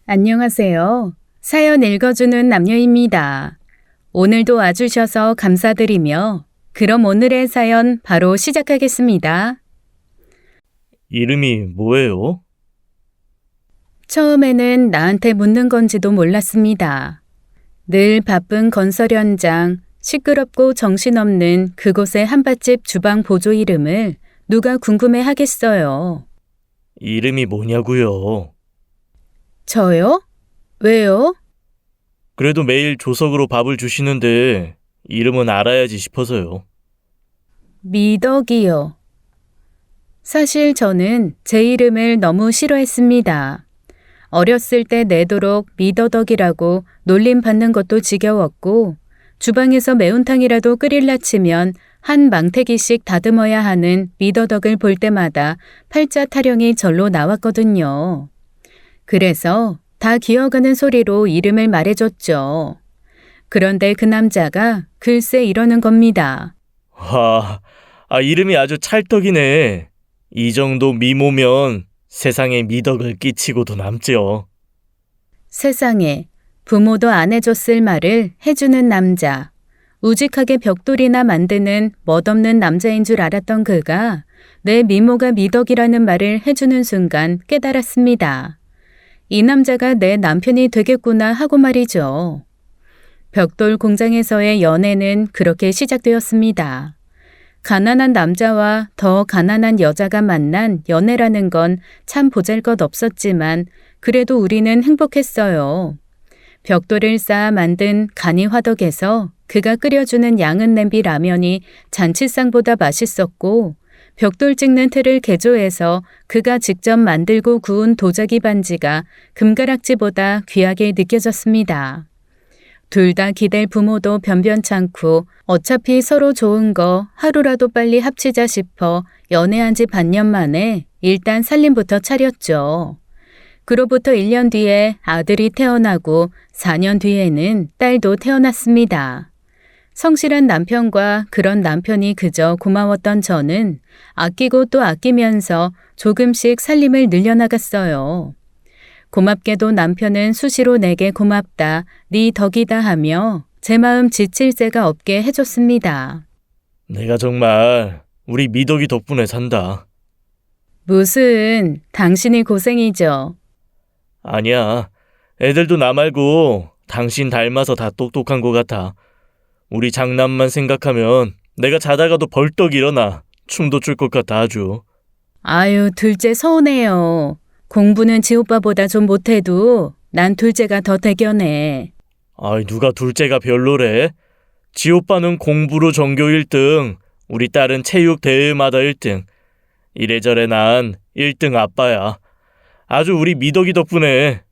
안녕하세요. 사연 읽어주는 남녀입니다. 오늘도 와주셔서 감사드리며 그럼 오늘의 사연 바로 시작하겠습니다. 이름이 뭐예요? 처음에는 나한테 묻는 건지도 몰랐습니다. 늘 바쁜 건설 현장, 시끄럽고 정신없는 그곳의 한밭집 주방 보조 이름을 누가 궁금해 하겠어요. 이름이 뭐냐고요? 저요? 왜요? 그래도 매일 조석으로 밥을 주시는데 이름은 알아야지 싶어서요. 미덕이요. 사실 저는 제 이름을 너무 싫어했습니다. 어렸을 때 내도록 미더덕이라고 놀림받는 것도 지겨웠고 주방에서 매운탕이라도 끓일라 치면 한 망태기씩 다듬어야 하는 미더덕을 볼 때마다 팔자 타령이 절로 나왔거든요. 그래서 다 기어가는 소리로 이름을 말해줬죠. 그런데 그 남자가 글쎄 이러는 겁니다. 이름이 아주 찰떡이네. 이 정도 미모면 세상에 미덕을 끼치고도 남죠. 세상에 부모도 안 해줬을 말을 해주는 남자. 우직하게 벽돌이나 만드는 멋없는 남자인 줄 알았던 그가 내 미모가 미덕이라는 말을 해주는 순간 깨달았습니다. 이 남자가 내 남편이 되겠구나 하고 말이죠. 벽돌 공장에서의 연애는 그렇게 시작되었습니다. 가난한 남자와 더 가난한 여자가 만난 연애라는 건 참 보잘것없었지만 그래도 우리는 행복했어요. 벽돌을 쌓아 만든 간이 화덕에서 그가 끓여주는 양은 냄비 라면이 잔치상보다 맛있었고 벽돌 찍는 틀을 개조해서 그가 직접 만들고 구운 도자기 반지가 금가락지보다 귀하게 느껴졌습니다. 둘 다 기댈 부모도 변변찮고 어차피 서로 좋은 거 하루라도 빨리 합치자 싶어 연애한 지 반년 만에 일단 살림부터 차렸죠. 그로부터 1년 뒤에 아들이 태어나고 4년 뒤에는 딸도 태어났습니다. 성실한 남편과 그런 남편이 그저 고마웠던 저는 아끼고 또 아끼면서 조금씩 살림을 늘려나갔어요. 고맙게도 남편은 수시로 내게 고맙다, 네 덕이다 하며 제 마음 지칠 새가 없게 해줬습니다. 내가 정말 우리 미덕이 덕분에 산다. 무슨 당신이 고생이죠. 아니야. 애들도 나 말고 당신 닮아서 다 똑똑한 것 같아. 우리 장남만 생각하면 내가 자다가도 벌떡 일어나 춤도 출 것 같아 아주. 아유, 둘째 서운해요. 공부는 지 오빠보다 좀 못해도 난 둘째가 더 대견해. 누가 둘째가 별로래? 지 오빠는 공부로 전교 1등, 우리 딸은 체육 대회마다 1등. 이래저래 난 1등 아빠야. 아주 우리 미덕이 덕분에.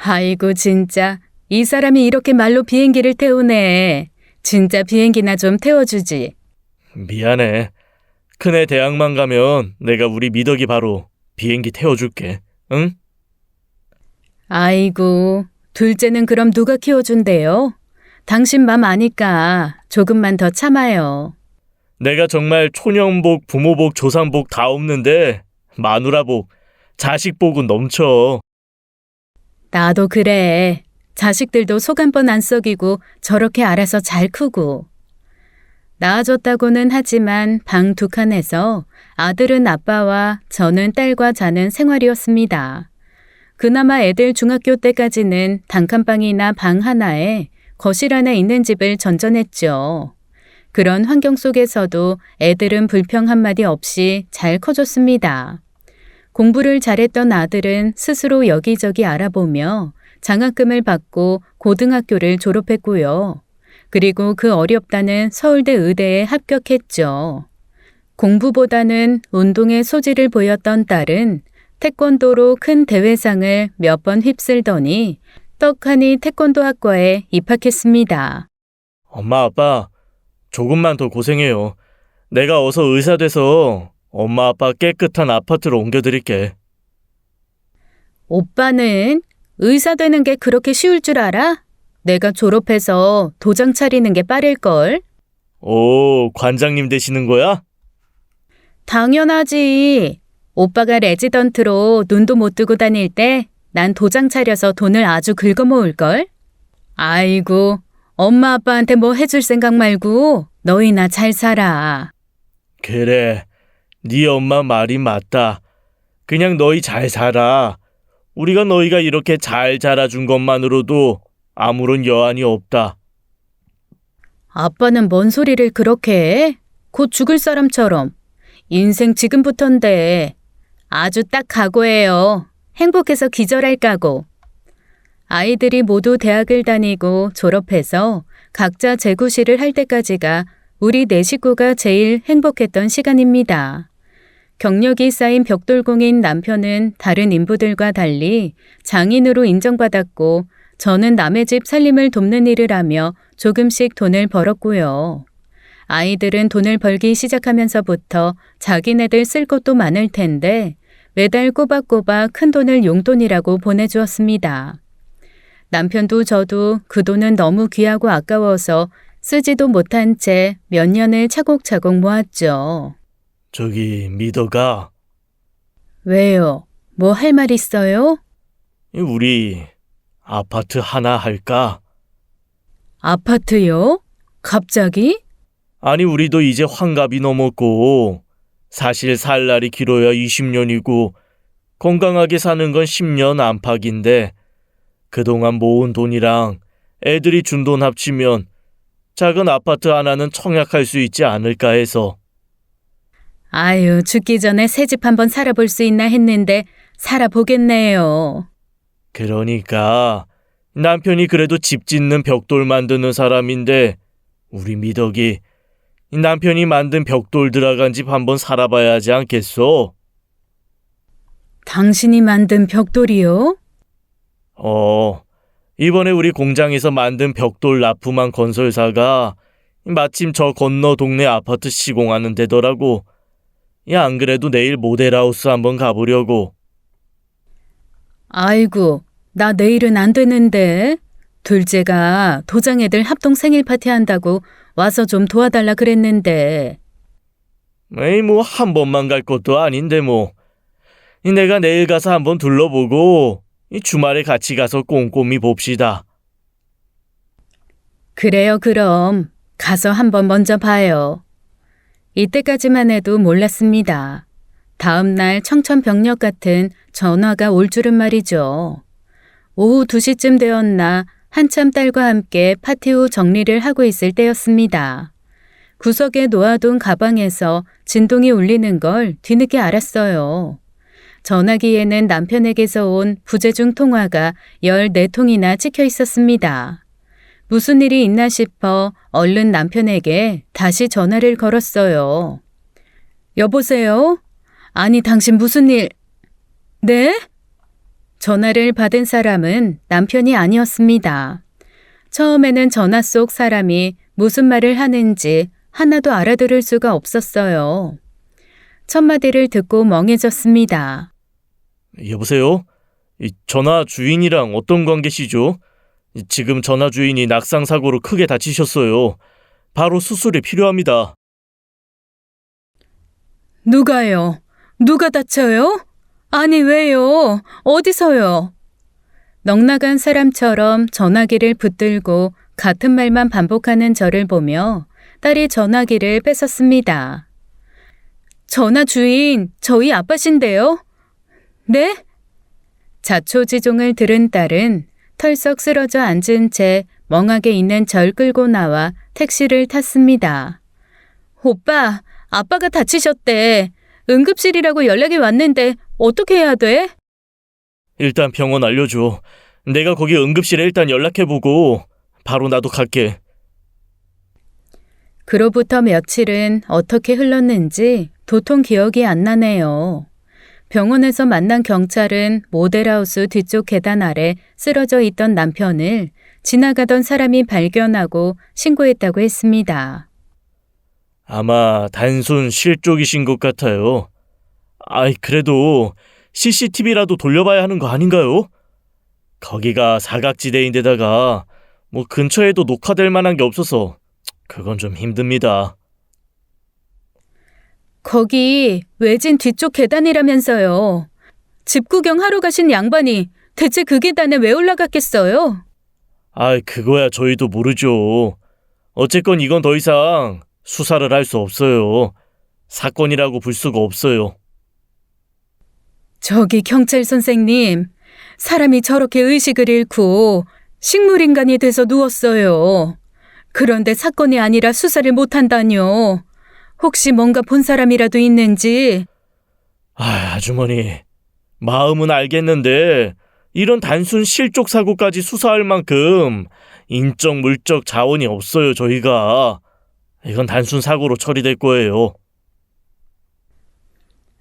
아이고 진짜 이 사람이 이렇게 말로 비행기를 태우네. 진짜 비행기나 좀 태워주지. 미안해. 큰애 대학만 가면 내가 우리 미덕이 바로 비행기 태워줄게. 응? 아이고 둘째는 그럼 누가 키워준대요? 당신 맘 아니까 조금만 더 참아요. 내가 정말 초년복, 부모복, 조상복 다 없는데 마누라복, 자식복은 넘쳐. 나도 그래. 자식들도 속 한 번 안 썩이고 저렇게 알아서 잘 크고. 낳아줬다고는 하지만 방 2칸에서 아들은 아빠와 저는 딸과 자는 생활이었습니다. 그나마 애들 중학교 때까지는 단칸방이나 방 하나에 거실 안에 있는 집을 전전했죠. 그런 환경 속에서도 애들은 불평 한마디 없이 잘 커졌습니다. 공부를 잘했던 아들은 스스로 여기저기 알아보며 장학금을 받고 고등학교를 졸업했고요. 그리고 그 어렵다는 서울대 의대에 합격했죠. 공부보다는 운동에 소질을 보였던 딸은 태권도로 큰 대회상을 몇 번 휩쓸더니 떡하니 태권도 학과에 입학했습니다. 엄마, 아빠, 조금만 더 고생해요. 내가 어서 의사 돼서 엄마, 아빠 깨끗한 아파트로 옮겨드릴게. 오빠는 의사 되는 게 그렇게 쉬울 줄 알아? 내가 졸업해서 도장 차리는 게 빠를걸? 오, 관장님 되시는 거야? 당연하지. 오빠가 레지던트로 눈도 못 뜨고 다닐 때 난 도장 차려서 돈을 아주 긁어모을걸? 아이고, 엄마 아빠한테 뭐 해줄 생각 말고 너희나 잘 살아. 그래, 네 엄마 말이 맞다. 그냥 너희 잘 살아. 우리가 너희가 이렇게 잘 자라준 것만으로도 아무런 여한이 없다. 아빠는 뭔 소리를 그렇게 해? 곧 죽을 사람처럼. 인생 지금부턴데. 아주 딱 각오해요. 행복해서 기절할 각오. 아이들이 모두 대학을 다니고 졸업해서 각자 재구실을 할 때까지가 우리 네 식구가 제일 행복했던 시간입니다. 경력이 쌓인 벽돌공인 남편은 다른 인부들과 달리 장인으로 인정받았고 저는 남의 집 살림을 돕는 일을 하며 조금씩 돈을 벌었고요. 아이들은 돈을 벌기 시작하면서부터 자기네들 쓸 것도 많을 텐데 매달 꼬박꼬박 큰 돈을 용돈이라고 보내주었습니다. 남편도 저도 그 돈은 너무 귀하고 아까워서 쓰지도 못한 채 몇 년을 차곡차곡 모았죠. 저기 미더가 왜요? 뭐 할 말 있어요? 우리 아파트 하나 할까? 아파트요? 갑자기? 아니 우리도 이제 환갑이 넘었고 사실 살 날이 길어야 20년이고 건강하게 사는 건 10년 안팎인데 그동안 모은 돈이랑 애들이 준 돈 합치면 작은 아파트 하나는 청약할 수 있지 않을까 해서. 아유, 죽기 전에 새 집 한번 살아볼 수 있나 했는데 살아보겠네요. 그러니까 남편이 그래도 집 짓는 벽돌 만드는 사람인데 우리 미덕이 남편이 만든 벽돌 들어간 집 한번 살아봐야 하지 않겠어? 당신이 만든 벽돌이요? 이번에 우리 공장에서 만든 벽돌 납품한 건설사가 마침 저 건너 동네 아파트 시공하는 데더라고. 안 그래도 내일 모델하우스 한번 가보려고. 아이고, 나 내일은 안 되는데. 둘째가 도장애들 합동 생일 파티 한다고 와서 좀 도와달라 그랬는데. 에이 뭐 한 번만 갈 것도 아닌데 뭐. 내가 내일 가서 한번 둘러보고 주말에 같이 가서 꼼꼼히 봅시다. 그래요, 그럼. 가서 한번 먼저 봐요. 이때까지만 해도 몰랐습니다. 다음 날 청천벽력 같은 전화가 올 줄은 말이죠. 오후 2시쯤 되었나 한참 딸과 함께 파티 후 정리를 하고 있을 때였습니다. 구석에 놓아둔 가방에서 진동이 울리는 걸 뒤늦게 알았어요. 전화기에는 남편에게서 온 부재중 통화가 14통이나 찍혀 있었습니다. 무슨 일이 있나 싶어 얼른 남편에게 다시 전화를 걸었어요. 여보세요? 아니, 당신 무슨 일... 네? 전화를 받은 사람은 남편이 아니었습니다. 처음에는 전화 속 사람이 무슨 말을 하는지 하나도 알아들을 수가 없었어요. 첫 마디를 듣고 멍해졌습니다. 여보세요? 전화 주인이랑 어떤 관계시죠? 지금 전화 주인이 낙상 사고로 크게 다치셨어요. 바로 수술이 필요합니다. 누가요? 누가 다쳐요? 아니, 왜요? 어디서요? 넉나간 사람처럼 전화기를 붙들고 같은 말만 반복하는 저를 보며 딸이 전화기를 뺏었습니다. 전화 주인, 저희 아빠신데요? 네? 자초지종을 들은 딸은 털썩 쓰러져 앉은 채 멍하게 있는 절 끌고 나와 택시를 탔습니다. 오빠, 아빠가 다치셨대. 응급실이라고 연락이 왔는데 어떻게 해야 돼? 일단 병원 알려줘. 내가 거기 응급실에 일단 연락해보고 바로 나도 갈게. 그로부터 며칠은 어떻게 흘렀는지 도통 기억이 안 나네요. 병원에서 만난 경찰은 모델하우스 뒤쪽 계단 아래 쓰러져 있던 남편을 지나가던 사람이 발견하고 신고했다고 했습니다. 아마 단순 실족이신 것 같아요. 그래도 CCTV라도 돌려봐야 하는 거 아닌가요? 거기가 사각지대인데다가 뭐 근처에도 녹화될 만한 게 없어서 그건 좀 힘듭니다. 거기 외진 뒤쪽 계단이라면서요. 집 구경하러 가신 양반이 대체 그 계단에 왜 올라갔겠어요? 아, 그거야 저희도 모르죠. 어쨌건 이건 더 이상 수사를 할 수 없어요. 사건이라고 볼 수가 없어요. 저기 경찰 선생님, 사람이 저렇게 의식을 잃고 식물인간이 돼서 누웠어요. 그런데 사건이 아니라 수사를 못한다뇨. 혹시 뭔가 본 사람이라도 있는지. 아, 아주머니. 마음은 알겠는데 이런 단순 실족 사고까지 수사할 만큼 인적 물적 자원이 없어요, 저희가. 이건 단순 사고로 처리될 거예요.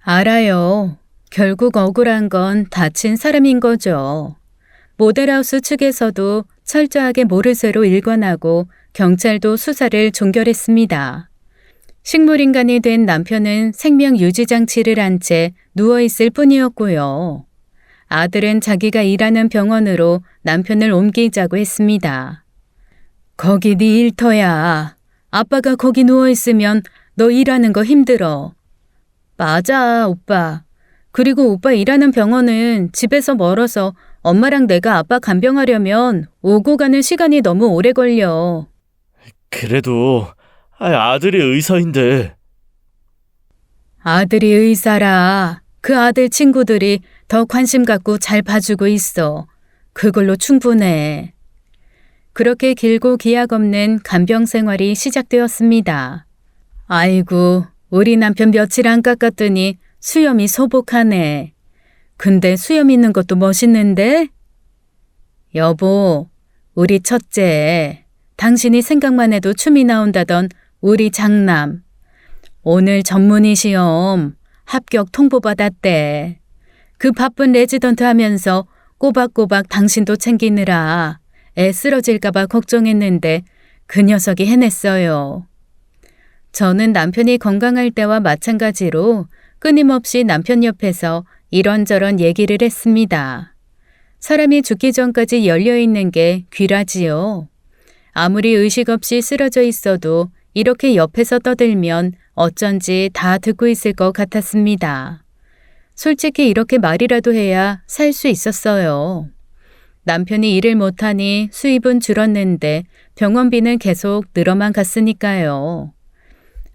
알아요. 결국 억울한 건 다친 사람인 거죠. 모델하우스 측에서도 철저하게 모르쇠로 일관하고 경찰도 수사를 종결했습니다. 식물인간이 된 남편은 생명 유지 장치를 한 채 누워있을 뿐이었고요. 아들은 자기가 일하는 병원으로 남편을 옮기자고 했습니다. 거기 네 일터야. 아빠가 거기 누워있으면 너 일하는 거 힘들어. 맞아, 오빠. 그리고 오빠 일하는 병원은 집에서 멀어서 엄마랑 내가 아빠 간병하려면 오고 가는 시간이 너무 오래 걸려. 그래도 아들이 의사인데. 아들이 의사라. 그 아들 친구들이 더 관심 갖고 잘 봐주고 있어. 그걸로 충분해. 그렇게 길고 기약 없는 간병 생활이 시작되었습니다. 아이고, 우리 남편 며칠 안 깎았더니 수염이 소복하네. 근데 수염 있는 것도 멋있는데? 여보, 우리 첫째, 당신이 생각만 해도 춤이 나온다던 우리 장남. 오늘 전문의 시험 합격 통보받았대. 그 바쁜 레지던트 하면서 꼬박꼬박 당신도 챙기느라 애 쓰러질까봐 걱정했는데 그 녀석이 해냈어요. 저는 남편이 건강할 때와 마찬가지로 끊임없이 남편 옆에서 이런저런 얘기를 했습니다. 사람이 죽기 전까지 열려있는 게 귀라지요. 아무리 의식 없이 쓰러져 있어도 이렇게 옆에서 떠들면 어쩐지 다 듣고 있을 것 같았습니다. 솔직히 이렇게 말이라도 해야 살 수 있었어요. 남편이 일을 못하니 수입은 줄었는데 병원비는 계속 늘어만 갔으니까요.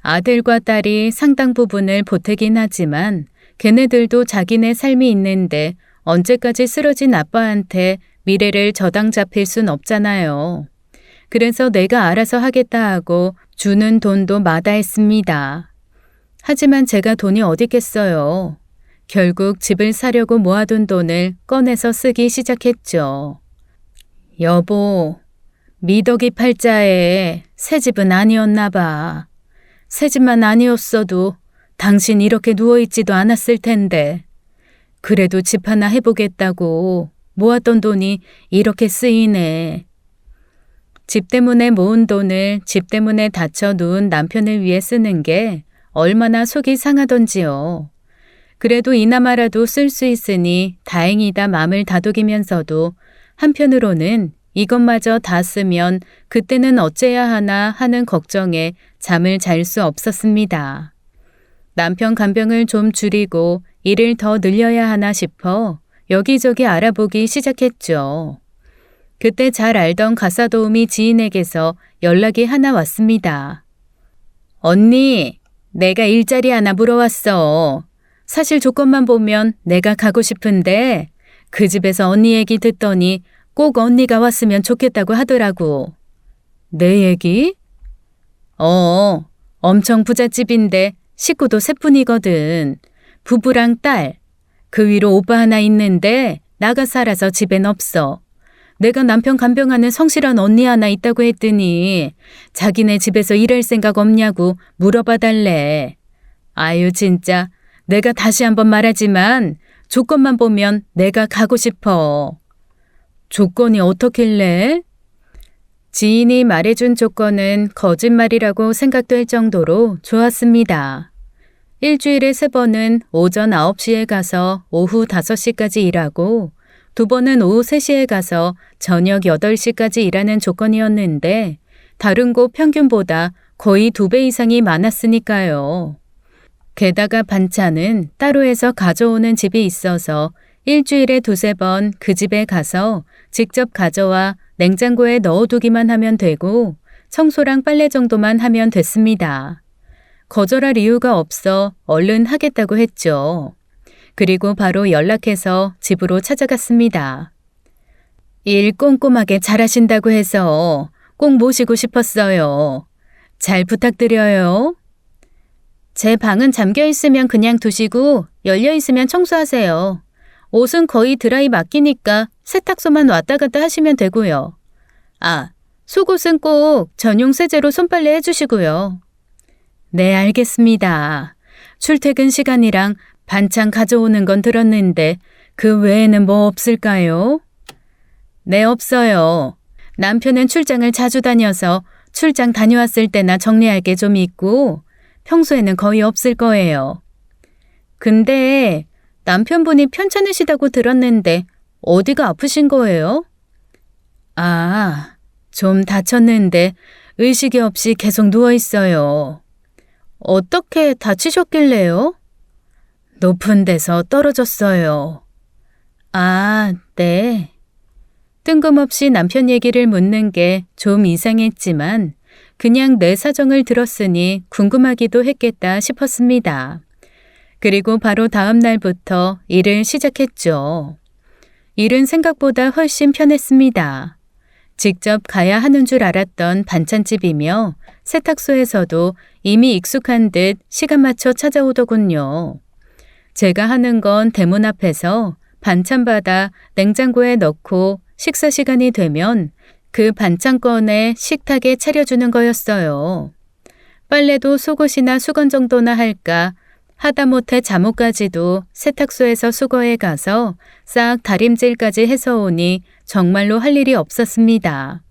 아들과 딸이 상당 부분을 보태긴 하지만 걔네들도 자기네 삶이 있는데 언제까지 쓰러진 아빠한테 미래를 저당 잡힐 순 없잖아요. 그래서 내가 알아서 하겠다 하고 주는 돈도 마다했습니다. 하지만 제가 돈이 어딨겠어요. 결국 집을 사려고 모아둔 돈을 꺼내서 쓰기 시작했죠. 여보, 미덕이 팔자에 새 집은 아니었나 봐. 새 집만 아니었어도 당신 이렇게 누워있지도 않았을 텐데. 그래도 집 하나 해보겠다고 모았던 돈이 이렇게 쓰이네. 집 때문에 모은 돈을 집 때문에 다쳐 누운 남편을 위해 쓰는 게 얼마나 속이 상하던지요. 그래도 이나마라도 쓸 수 있으니 다행이다 맘을 다독이면서도 한편으로는 이것마저 다 쓰면 그때는 어째야 하나 하는 걱정에 잠을 잘 수 없었습니다. 남편 간병을 좀 줄이고 일을 더 늘려야 하나 싶어 여기저기 알아보기 시작했죠. 그때 잘 알던 가사도우미 지인에게서 연락이 하나 왔습니다. 언니, 내가 일자리 하나 물어왔어. 사실 조건만 보면 내가 가고 싶은데 그 집에서 언니 얘기 듣더니 꼭 언니가 왔으면 좋겠다고 하더라고. 내 얘기? 엄청 부잣집인데 식구도 셋뿐이거든. 부부랑 딸. 그 위로 오빠 하나 있는데 나가 살아서 집엔 없어. 내가 남편 간병하는 성실한 언니 하나 있다고 했더니 자기네 집에서 일할 생각 없냐고 물어봐 달래. 아유 진짜 내가 다시 한번 말하지만 조건만 보면 내가 가고 싶어. 조건이 어떻길래? 지인이 말해준 조건은 거짓말이라고 생각될 정도로 좋았습니다. 일주일에 3번은 오전 9시에 가서 오후 5시까지 일하고 2번은 오후 3시에 가서 저녁 8시까지 일하는 조건이었는데 다른 곳 평균보다 거의 2배 이상이 많았으니까요. 게다가 반찬은 따로 해서 가져오는 집이 있어서 일주일에 2~3번 그 집에 가서 직접 가져와 냉장고에 넣어두기만 하면 되고 청소랑 빨래 정도만 하면 됐습니다. 거절할 이유가 없어 얼른 하겠다고 했죠. 그리고 바로 연락해서 집으로 찾아갔습니다. 일 꼼꼼하게 잘하신다고 해서 꼭 모시고 싶었어요. 잘 부탁드려요. 제 방은 잠겨 있으면 그냥 두시고 열려 있으면 청소하세요. 옷은 거의 드라이 맡기니까 세탁소만 왔다 갔다 하시면 되고요. 아, 속옷은 꼭 전용 세제로 손빨래 해주시고요. 네, 알겠습니다. 출퇴근 시간이랑 반찬 가져오는 건 들었는데 그 외에는 뭐 없을까요? 네, 없어요. 남편은 출장을 자주 다녀서 출장 다녀왔을 때나 정리할 게 좀 있고 평소에는 거의 없을 거예요. 근데 남편분이 편찮으시다고 들었는데 어디가 아프신 거예요? 아, 좀 다쳤는데 의식이 없이 계속 누워 있어요. 어떻게 다치셨길래요? 높은 데서 떨어졌어요. 아, 네. 뜬금없이 남편 얘기를 묻는 게 좀 이상했지만 그냥 내 사정을 들었으니 궁금하기도 했겠다 싶었습니다. 그리고 바로 다음 날부터 일을 시작했죠. 일은 생각보다 훨씬 편했습니다. 직접 가야 하는 줄 알았던 반찬집이며 세탁소에서도 이미 익숙한 듯 시간 맞춰 찾아오더군요. 제가 하는 건 대문 앞에서 반찬 받아 냉장고에 넣고 식사 시간이 되면 그 반찬 꺼내 식탁에 차려주는 거였어요. 빨래도 속옷이나 수건 정도나 할까 하다못해 잠옷까지도 세탁소에서 수거해 가서 싹 다림질까지 해서 오니 정말로 할 일이 없었습니다.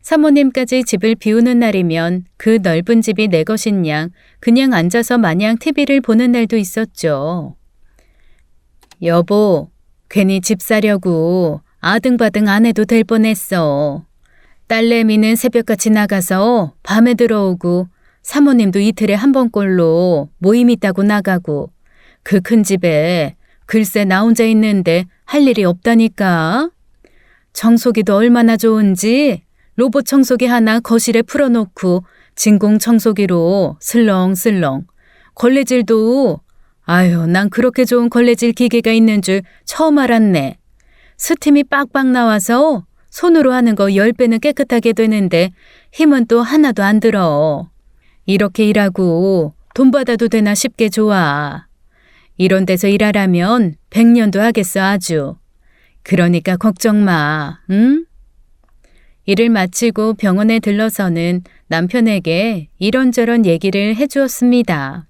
사모님까지 집을 비우는 날이면 그 넓은 집이 내 것인 양 그냥 앉아서 마냥 TV를 보는 날도 있었죠. 여보, 괜히 집 사려고 아등바등 안 해도 될 뻔했어. 딸내미는 새벽같이 나가서 밤에 들어오고 사모님도 이틀에 한 번꼴로 모임 있다고 나가고 그 큰 집에 글쎄 나 혼자 있는데 할 일이 없다니까. 청소기도 얼마나 좋은지 로봇 청소기 하나 거실에 풀어놓고 진공 청소기로 슬렁슬렁. 걸레질도 아유 난 그렇게 좋은 걸레질 기계가 있는 줄 처음 알았네. 스팀이 빡빡 나와서 손으로 하는 거 10배는 깨끗하게 되는데 힘은 또 하나도 안 들어. 이렇게 일하고 돈 받아도 되나 싶게 좋아. 이런 데서 일하라면 100년도 하겠어 아주. 그러니까 걱정 마, 응? 일을 마치고 병원에 들러서는 남편에게 이런저런 얘기를 해주었습니다.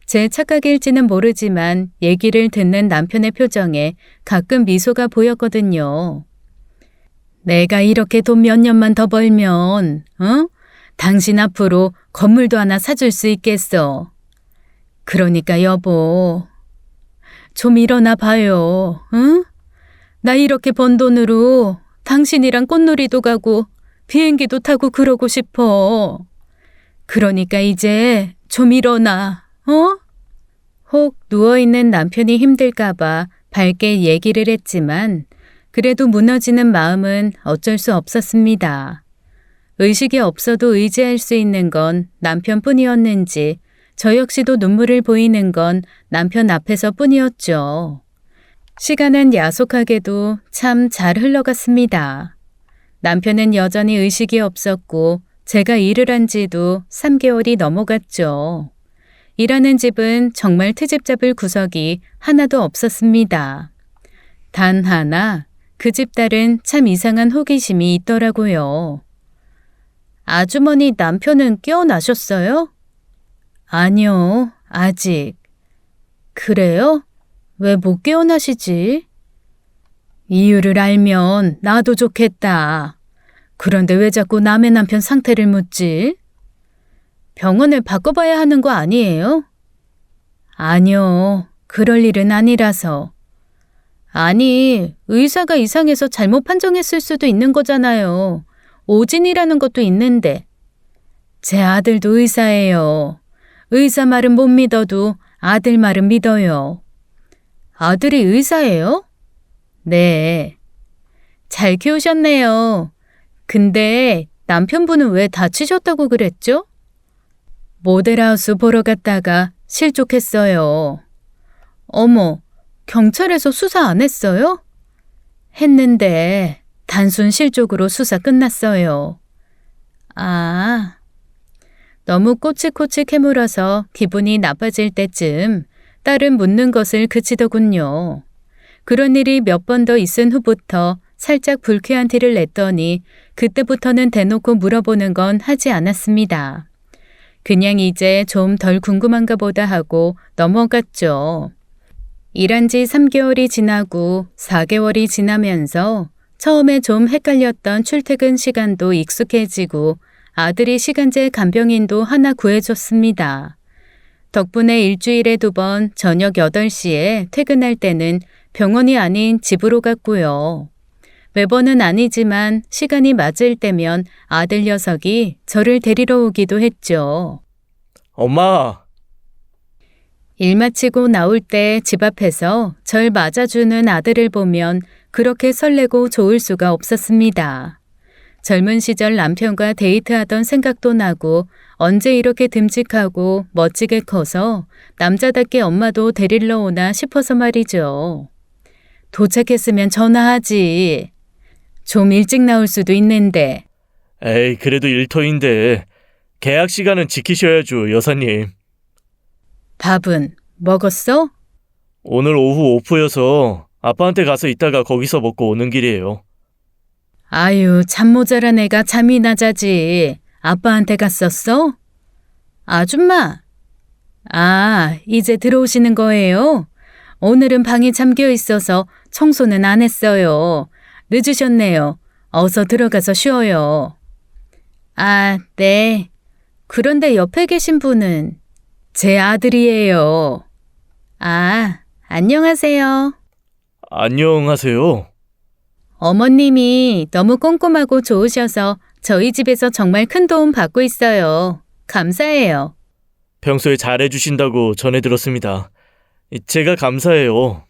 제 착각일지는 모르지만 얘기를 듣는 남편의 표정에 가끔 미소가 보였거든요. 내가 이렇게 돈 몇 년만 더 벌면, 당신 앞으로 건물도 하나 사줄 수 있겠어. 그러니까 여보, 좀 일어나 봐요, 응? 나 이렇게 번 돈으로 당신이랑 꽃놀이도 가고 비행기도 타고 그러고 싶어. 그러니까 이제 좀 일어나, 어? 혹 누워있는 남편이 힘들까봐 밝게 얘기를 했지만 그래도 무너지는 마음은 어쩔 수 없었습니다. 의식이 없어도 의지할 수 있는 건 남편뿐이었는지 저 역시도 눈물을 보이는 건 남편 앞에서 뿐이었죠. 시간은 야속하게도 참 잘 흘러갔습니다. 남편은 여전히 의식이 없었고 제가 일을 한 지도 3개월이 넘어갔죠. 일하는 집은 정말 트집 잡을 구석이 하나도 없었습니다. 단 하나 그 집 딸은 참 이상한 호기심이 있더라고요. 아주머니 남편은 깨어나셨어요? 아니요, 아직. 그래요? 왜 못 깨어나시지? 이유를 알면 나도 좋겠다. 그런데 왜 자꾸 남의 남편 상태를 묻지? 병원을 바꿔봐야 하는 거 아니에요? 아니요, 그럴 일은 아니라서. 아니, 의사가 이상해서 잘못 판정했을 수도 있는 거잖아요. 오진이라는 것도 있는데. 제 아들도 의사예요. 의사 말은 못 믿어도 아들 말은 믿어요. 아들이 의사예요? 네. 잘 키우셨네요. 근데 남편분은 왜 다치셨다고 그랬죠? 모델하우스 보러 갔다가 실족했어요. 어머, 경찰에서 수사 안 했어요? 했는데 단순 실족으로 수사 끝났어요. 아, 너무 꼬치꼬치 캐물어서 기분이 나빠질 때쯤 딸은 묻는 것을 그치더군요. 그런 일이 몇 번 더 있은 후부터 살짝 불쾌한 티를 냈더니 그때부터는 대놓고 물어보는 건 하지 않았습니다. 그냥 이제 좀 덜 궁금한가 보다 하고 넘어갔죠. 일한 지 3개월이 지나고 4개월이 지나면서 처음에 좀 헷갈렸던 출퇴근 시간도 익숙해지고 아들이 시간제 간병인도 하나 구해줬습니다. 덕분에 일주일에 2번 저녁 8시에 퇴근할 때는 병원이 아닌 집으로 갔고요. 매번은 아니지만 시간이 맞을 때면 아들 녀석이 저를 데리러 오기도 했죠. 엄마, 일 마치고 나올 때 집 앞에서 절 맞아주는 아들을 보면 그렇게 설레고 좋을 수가 없었습니다. 젊은 시절 남편과 데이트하던 생각도 나고 언제 이렇게 듬직하고 멋지게 커서 남자답게 엄마도 데리러 오나 싶어서 말이죠. 도착했으면 전화하지. 좀 일찍 나올 수도 있는데. 에이, 그래도 일터인데 계약 시간은 지키셔야죠, 여사님. 밥은 먹었어? 오늘 오후 오프여서 아빠한테 가서 이따가 거기서 먹고 오는 길이에요. 아유, 잠 모자란 애가 잠이나 자지. 아빠한테 갔었어? 아줌마. 아, 이제 들어오시는 거예요? 오늘은 방이 잠겨 있어서 청소는 안 했어요. 늦으셨네요. 어서 들어가서 쉬어요. 아, 네. 그런데 옆에 계신 분은 제 아들이에요. 아, 안녕하세요. 안녕하세요. 어머님이 너무 꼼꼼하고 좋으셔서 저희 집에서 정말 큰 도움 받고 있어요. 감사해요. 평소에 잘해주신다고 전해 들었습니다. 제가 감사해요.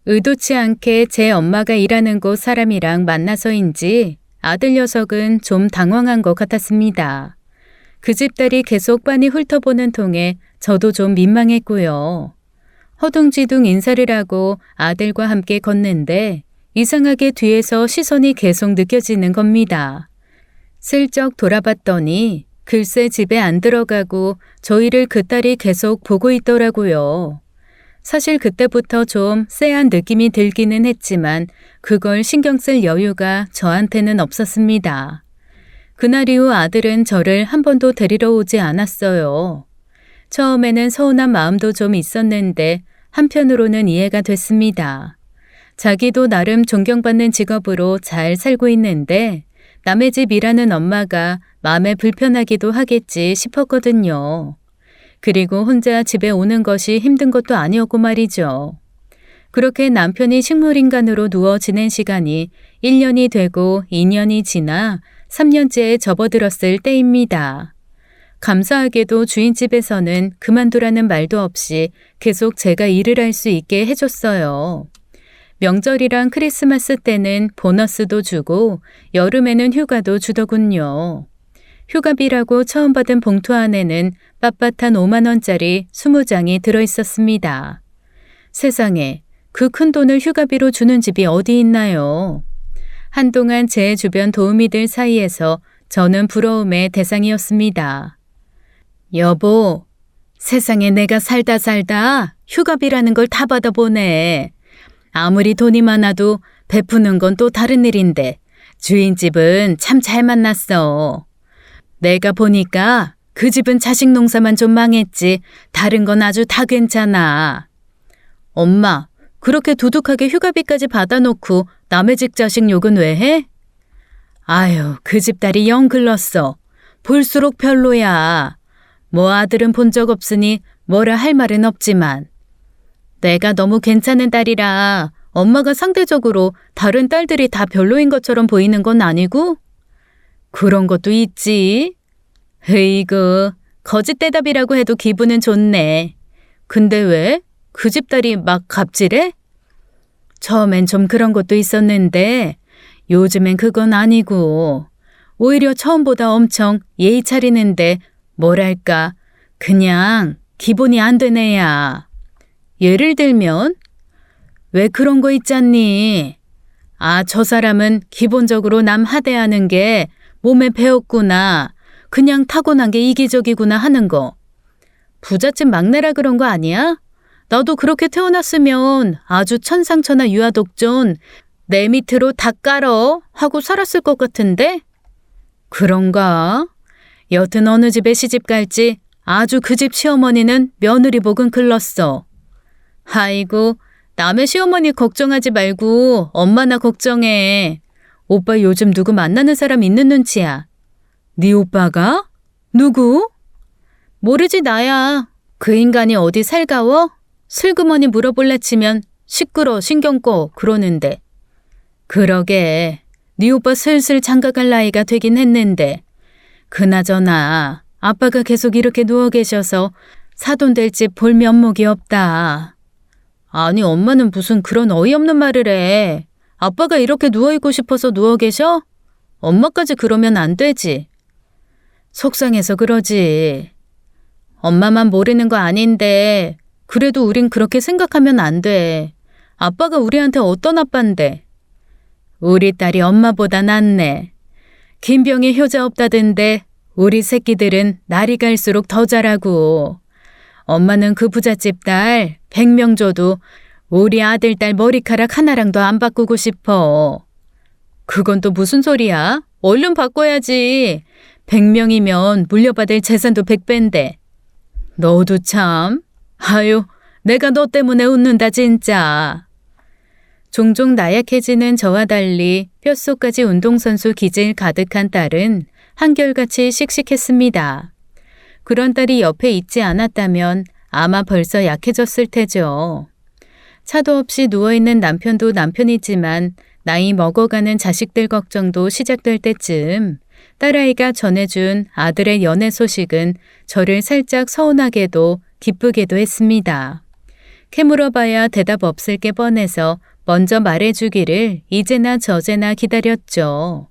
의도치 않게 제 엄마가 일하는 곳 사람이랑 만나서인지 아들 녀석은 좀 당황한 것 같았습니다. 그 집 딸이 계속 빤히 훑어보는 통에 저도 좀 민망했고요. 허둥지둥 인사를 하고 아들과 함께 걷는데 이상하게 뒤에서 시선이 계속 느껴지는 겁니다. 슬쩍 돌아봤더니 글쎄 집에 안 들어가고 저희를 그 딸이 계속 보고 있더라고요. 사실 그때부터 좀 쎄한 느낌이 들기는 했지만 그걸 신경 쓸 여유가 저한테는 없었습니다. 그날 이후 아들은 저를 한 번도 데리러 오지 않았어요. 처음에는 서운한 마음도 좀 있었는데 한편으로는 이해가 됐습니다. 자기도 나름 존경받는 직업으로 잘 살고 있는데 남의 집 일하는 엄마가 마음에 불편하기도 하겠지 싶었거든요. 그리고 혼자 집에 오는 것이 힘든 것도 아니었고 말이죠. 그렇게 남편이 식물인간으로 누워 지낸 시간이 1년이 되고 2년이 지나 3년째에 접어들었을 때입니다. 감사하게도 주인집에서는 그만두라는 말도 없이 계속 제가 일을 할 수 있게 해줬어요. 명절이랑 크리스마스 때는 보너스도 주고 여름에는 휴가도 주더군요. 휴가비라고 처음 받은 봉투 안에는 빳빳한 5만 원짜리 20장이 들어있었습니다. 세상에 그 큰 돈을 휴가비로 주는 집이 어디 있나요? 한동안 제 주변 도우미들 사이에서 저는 부러움의 대상이었습니다. 여보, 세상에 내가 살다 휴가비라는 걸 다 받아보네. 아무리 돈이 많아도 베푸는 건 또 다른 일인데 주인집은 참 잘 만났어. 내가 보니까 그 집은 자식 농사만 좀 망했지 다른 건 아주 다 괜찮아. 엄마, 그렇게 두둑하게 휴가비까지 받아놓고 남의 집 자식 욕은 왜 해? 아유, 그 집 딸이 영 글렀어. 볼수록 별로야. 뭐 아들은 본 적 없으니 뭐라 할 말은 없지만. 내가 너무 괜찮은 딸이라 엄마가 상대적으로 다른 딸들이 다 별로인 것처럼 보이는 건 아니고? 그런 것도 있지. 으이구, 거짓 대답이라고 해도 기분은 좋네. 근데 왜? 그 집 딸이 막 갑질해? 처음엔 좀 그런 것도 있었는데 요즘엔 그건 아니고 오히려 처음보다 엄청 예의 차리는데 뭐랄까 그냥 기본이 안 되네야. 예를 들면 왜 그런 거 있잖니. 아, 저 사람은 기본적으로 남 하대하는 게 몸에 배었구나. 그냥 타고난 게 이기적이구나 하는 거. 부잣집 막내라 그런 거 아니야? 나도 그렇게 태어났으면 아주 천상천하 유아독존 내 밑으로 다 깔어 하고 살았을 것 같은데? 그런가? 여튼 어느 집에 시집 갈지 아주 그 집 시어머니는 며느리 복은 글렀어. 아이고, 남의 시어머니 걱정하지 말고 엄마나 걱정해. 오빠 요즘 누구 만나는 사람 있는 눈치야. 네 오빠가? 누구? 모르지 나야. 그 인간이 어디 살가워? 슬그머니 물어볼래 치면 시끄러 신경 꺼 그러는데. 그러게 네 오빠 슬슬 장가갈 나이가 되긴 했는데 그나저나 아빠가 계속 이렇게 누워 계셔서 사돈 될 집 볼 면목이 없다. 아니 엄마는 무슨 그런 어이없는 말을 해. 아빠가 이렇게 누워있고 싶어서 누워 계셔? 엄마까지 그러면 안 되지. 속상해서 그러지. 엄마만 모르는 거 아닌데 그래도 우린 그렇게 생각하면 안 돼. 아빠가 우리한테 어떤 아빠인데. 우리 딸이 엄마보다 낫네. 김병희 효자 없다던데 우리 새끼들은 날이 갈수록 더 자라고. 엄마는 그 부잣집 딸 100명 줘도 우리 아들 딸 머리카락 하나랑도 안 바꾸고 싶어. 그건 또 무슨 소리야? 얼른 바꿔야지. 100명이면 물려받을 재산도 100배인데. 너도 참. 아유, 내가 너 때문에 웃는다 진짜. 종종 나약해지는 저와 달리 뼛속까지 운동선수 기질 가득한 딸은 한결같이 씩씩했습니다. 그런 딸이 옆에 있지 않았다면 아마 벌써 약해졌을 테죠. 차도 없이 누워있는 남편도 남편이지만 나이 먹어가는 자식들 걱정도 시작될 때쯤 딸아이가 전해준 아들의 연애 소식은 저를 살짝 서운하게도 기쁘게도 했습니다. 캐물어봐야 대답 없을 게 뻔해서 먼저 말해주기를 이제나 저제나 기다렸죠.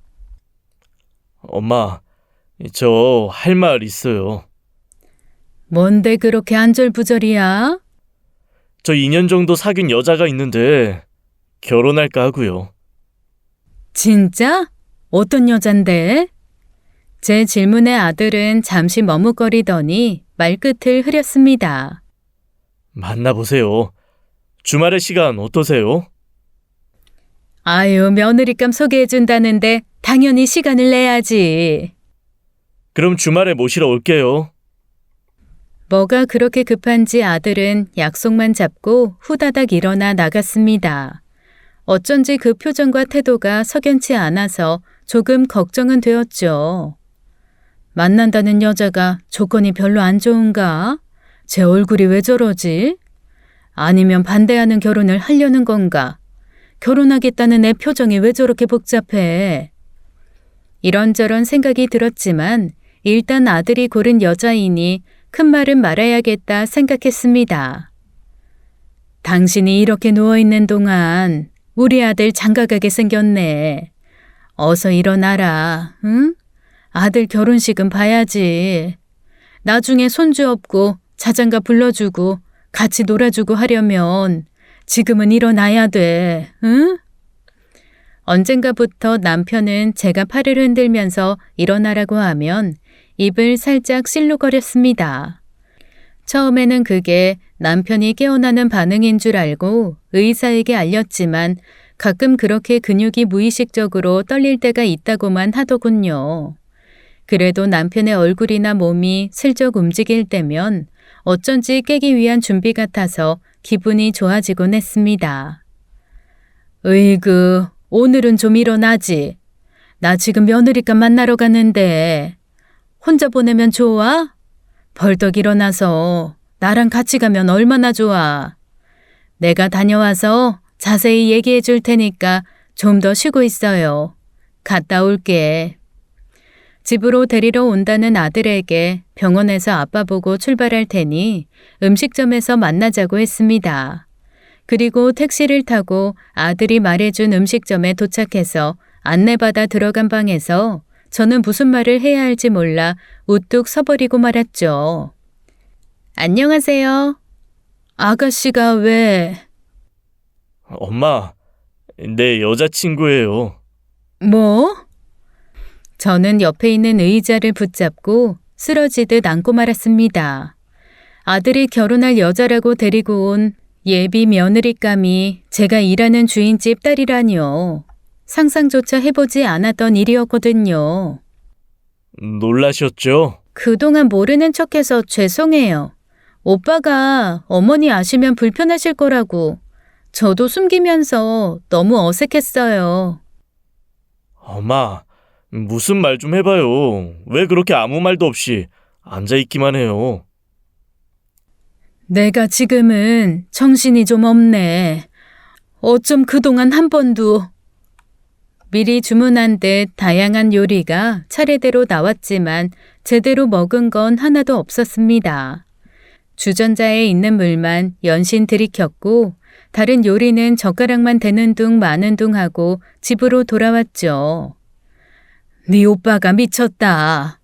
엄마, 저 할 말 있어요. 뭔데 그렇게 안절부절이야? 저 2년 정도 사귄 여자가 있는데 결혼할까 하고요. 진짜? 어떤 여잔데? 제 질문에 아들은 잠시 머뭇거리더니 말끝을 흐렸습니다. 만나보세요. 주말에 시간 어떠세요? 아유, 며느리감 소개해준다는데 당연히 시간을 내야지. 그럼 주말에 모시러 올게요. 뭐가 그렇게 급한지 아들은 약속만 잡고 후다닥 일어나 나갔습니다. 어쩐지 그 표정과 태도가 석연치 않아서 조금 걱정은 되었죠. 만난다는 여자가 조건이 별로 안 좋은가? 제 얼굴이 왜 저러지? 아니면 반대하는 결혼을 하려는 건가? 결혼하겠다는 애 표정이 왜 저렇게 복잡해? 이런저런 생각이 들었지만 일단 아들이 고른 여자이니 큰 말은 말아야겠다 생각했습니다. 당신이 이렇게 누워있는 동안 우리 아들 장가가게 생겼네. 어서 일어나라, 응? 아들 결혼식은 봐야지. 나중에 손주 없고 자장가 불러주고 같이 놀아주고 하려면 지금은 일어나야 돼, 응? 언젠가부터 남편은 제가 팔을 흔들면서 일어나라고 하면 입을 살짝 실룩거렸습니다. 처음에는 그게 남편이 깨어나는 반응인 줄 알고 의사에게 알렸지만 가끔 그렇게 근육이 무의식적으로 떨릴 때가 있다고만 하더군요. 그래도 남편의 얼굴이나 몸이 슬쩍 움직일 때면 어쩐지 깨기 위한 준비 같아서 기분이 좋아지곤 했습니다. 으이그, 오늘은 좀 일어나지. 나 지금 며느리감 만나러 가는데 혼자 보내면 좋아? 벌떡 일어나서 나랑 같이 가면 얼마나 좋아. 내가 다녀와서 자세히 얘기해 줄 테니까 좀 더 쉬고 있어요. 갔다 올게. 집으로 데리러 온다는 아들에게 병원에서 아빠 보고 출발할 테니 음식점에서 만나자고 했습니다. 그리고 택시를 타고 아들이 말해준 음식점에 도착해서 안내받아 들어간 방에서 저는 무슨 말을 해야 할지 몰라 우뚝 서버리고 말았죠. 안녕하세요. 아가씨가 왜... 엄마, 내 여자친구예요. 뭐? 저는 옆에 있는 의자를 붙잡고 쓰러지듯 앉고 말았습니다. 아들이 결혼할 여자라고 데리고 온 예비 며느리감이 제가 일하는 주인집 딸이라니요. 상상조차 해보지 않았던 일이었거든요. 놀라셨죠? 그동안 모르는 척해서 죄송해요. 오빠가 어머니 아시면 불편하실 거라고. 저도 숨기면서 너무 어색했어요. 엄마, 무슨 말 좀 해봐요. 왜 그렇게 아무 말도 없이 앉아있기만 해요? 내가 지금은 정신이 좀 없네. 어쩜 그동안 한 번도... 미리 주문한 듯 다양한 요리가 차례대로 나왔지만 제대로 먹은 건 하나도 없었습니다. 주전자에 있는 물만 연신 들이켰고 다른 요리는 젓가락만 되는 둥 마는 둥 하고 집으로 돌아왔죠. 네 오빠가 미쳤다.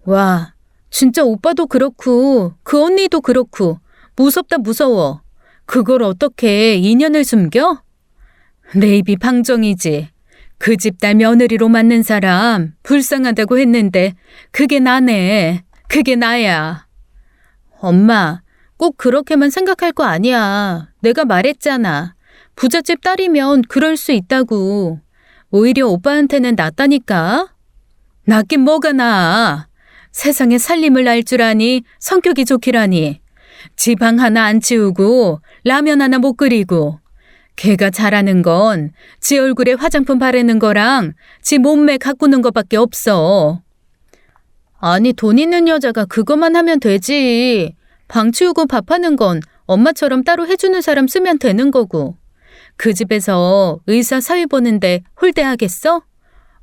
와, 진짜 오빠도 그렇고 그 언니도 그렇고 무섭다 무서워. 그걸 어떻게 2년을 숨겨? 내 입이 방정이지. 그 집 딸 며느리로 맞는 사람 불쌍하다고 했는데 그게 나네. 그게 나야. 엄마, 꼭 그렇게만 생각할 거 아니야. 내가 말했잖아. 부잣집 딸이면 그럴 수 있다고. 오히려 오빠한테는 낫다니까. 낫긴 뭐가 나아. 세상에 살림을 알 줄 아니 성격이 좋기라니. 지방 하나 안 치우고 라면 하나 못 끓이고. 걔가 잘하는 건 지 얼굴에 화장품 바르는 거랑 지 몸매 가꾸는 거밖에 없어. 아니 돈 있는 여자가 그것만 하면 되지. 방 치우고 밥하는 건 엄마처럼 따로 해주는 사람 쓰면 되는 거고. 그 집에서 의사 사위 보는데 홀대하겠어?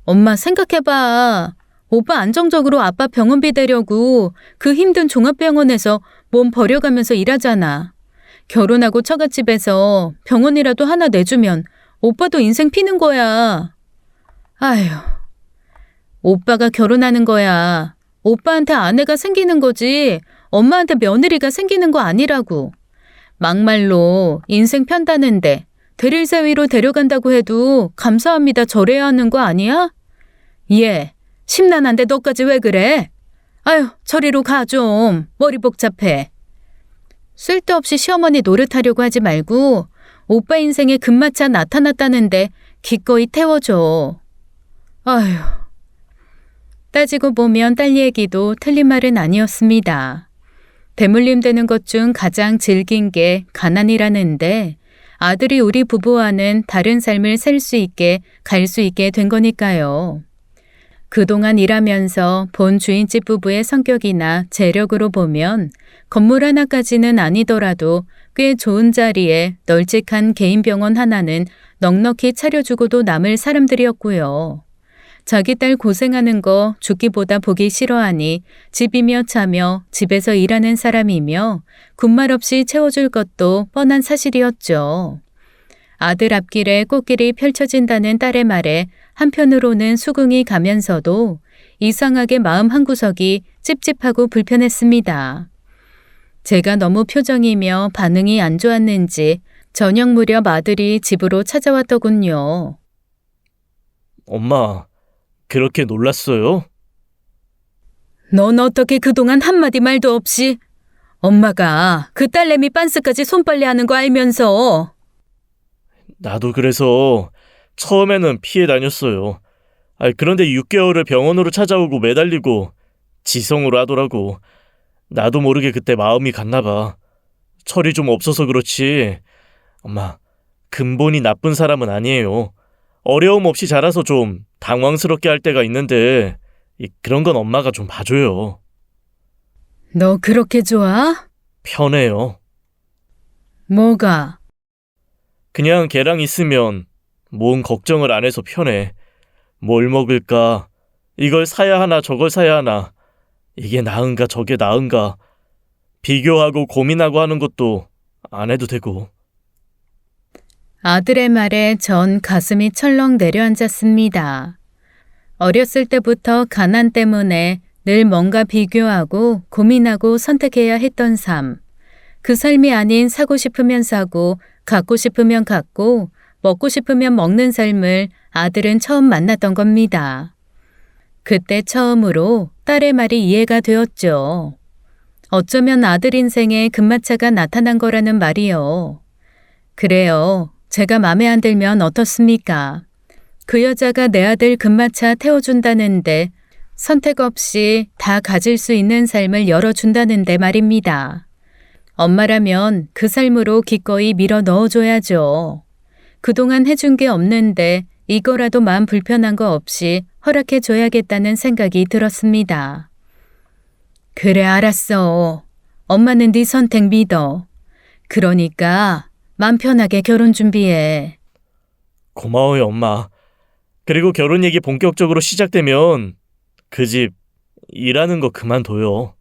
엄마 생각해봐. 오빠 안정적으로 아빠 병원비 대려고 그 힘든 종합병원에서 몸 버려가면서 일하잖아. 결혼하고 처갓집에서 병원이라도 하나 내주면 오빠도 인생 피는 거야. 아휴, 오빠가 결혼하는 거야. 오빠한테 아내가 생기는 거지 엄마한테 며느리가 생기는 거 아니라고. 막말로 인생 편다는데 대릴사위로 데려간다고 해도 감사합니다 절해야 하는 거 아니야? 얘, 심란한데 너까지 왜 그래? 아휴, 저리로 가 좀. 머리 복잡해. 쓸데없이 시어머니 노릇하려고 하지 말고 오빠 인생에 금마차 나타났다는데 기꺼이 태워줘. 아휴. 따지고 보면 딸 얘기도 틀린 말은 아니었습니다. 대물림 되는 것 중 가장 질긴 게 가난이라는데 아들이 우리 부부와는 다른 삶을 살 수 있게 갈 수 있게 된 거니까요. 그동안 일하면서 본 주인집 부부의 성격이나 재력으로 보면 건물 하나까지는 아니더라도 꽤 좋은 자리에 널찍한 개인 병원 하나는 넉넉히 차려주고도 남을 사람들이었고요. 자기 딸 고생하는 거 죽기보다 보기 싫어하니 집이며 차며 집에서 일하는 사람이며 군말 없이 채워줄 것도 뻔한 사실이었죠. 아들 앞길에 꽃길이 펼쳐진다는 딸의 말에 한편으로는 수긍이 가면서도 이상하게 마음 한구석이 찝찝하고 불편했습니다. 제가 너무 표정이며 반응이 안 좋았는지 저녁 무렵 아들이 집으로 찾아왔더군요. 엄마, 그렇게 놀랐어요? 넌 어떻게 그동안 한마디 말도 없이 엄마가 그 딸내미 빤스까지 손빨래 하는 거 알면서. 나도 그래서 처음에는 피해 다녔어요. 그런데 6개월을 병원으로 찾아오고 매달리고 지성으로 하더라고. 나도 모르게 그때 마음이 갔나 봐. 철이 좀 없어서 그렇지. 엄마, 근본이 나쁜 사람은 아니에요. 어려움 없이 자라서 좀 당황스럽게 할 때가 있는데 그런 건 엄마가 좀 봐줘요. 너 그렇게 좋아? 편해요. 뭐가? 그냥 걔랑 있으면 뭔 걱정을 안 해서 편해. 뭘 먹을까? 이걸 사야 하나 저걸 사야 하나? 이게 나은가 저게 나은가? 비교하고 고민하고 하는 것도 안 해도 되고. 아들의 말에 전 가슴이 철렁 내려앉았습니다. 어렸을 때부터 가난 때문에 늘 뭔가 비교하고 고민하고 선택해야 했던 삶. 그 삶이 아닌 사고 싶으면 사고, 갖고 싶으면 갖고, 먹고 싶으면 먹는 삶을 아들은 처음 만났던 겁니다. 그때 처음으로 딸의 말이 이해가 되었죠. 어쩌면 아들 인생에 금마차가 나타난 거라는 말이요. 그래요. 제가 맘에 안 들면 어떻습니까? 그 여자가 내 아들 금마차 태워준다는데 선택 없이 다 가질 수 있는 삶을 열어준다는데 말입니다. 엄마라면 그 삶으로 기꺼이 밀어 넣어줘야죠. 그동안 해준 게 없는데 이거라도 마음 불편한 거 없이 허락해줘야겠다는 생각이 들었습니다. 그래, 알았어. 엄마는 네 선택 믿어. 그러니까 맘 편하게 결혼 준비해. 고마워요, 엄마. 그리고 결혼 얘기 본격적으로 시작되면 그 집 일하는 거 그만둬요.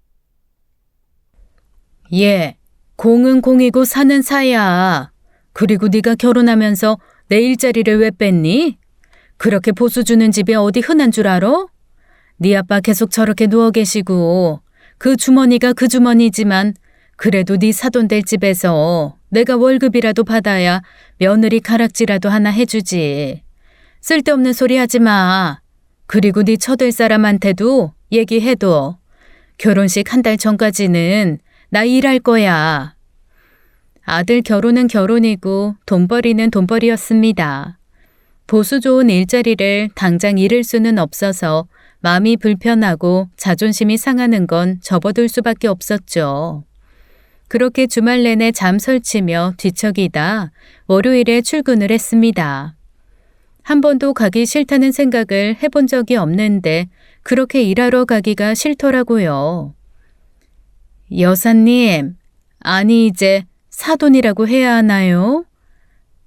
예, 공은 공이고 사는 사야. 그리고 네가 결혼하면서 내 일자리를 왜 뺐니? 그렇게 보수 주는 집이 어디 흔한 줄 알아? 네 아빠 계속 저렇게 누워 계시고 그 주머니가 그 주머니지만 그래도 네 사돈 될 집에서 내가 월급이라도 받아야 며느리 가락지라도 하나 해주지. 쓸데없는 소리 하지 마. 그리고 네 처될 사람한테도 얘기해둬. 결혼식 한 달 전까지는 나 일할 거야. 아들 결혼은 결혼이고 돈벌이는 돈벌이였습니다. 보수 좋은 일자리를 당장 잃을 수는 없어서 마음이 불편하고 자존심이 상하는 건 접어둘 수밖에 없었죠. 그렇게 주말 내내 잠 설치며 뒤척이다 월요일에 출근을 했습니다. 한 번도 가기 싫다는 생각을 해본 적이 없는데 그렇게 일하러 가기가 싫더라고요. 여사님, 아니 이제 사돈이라고 해야 하나요?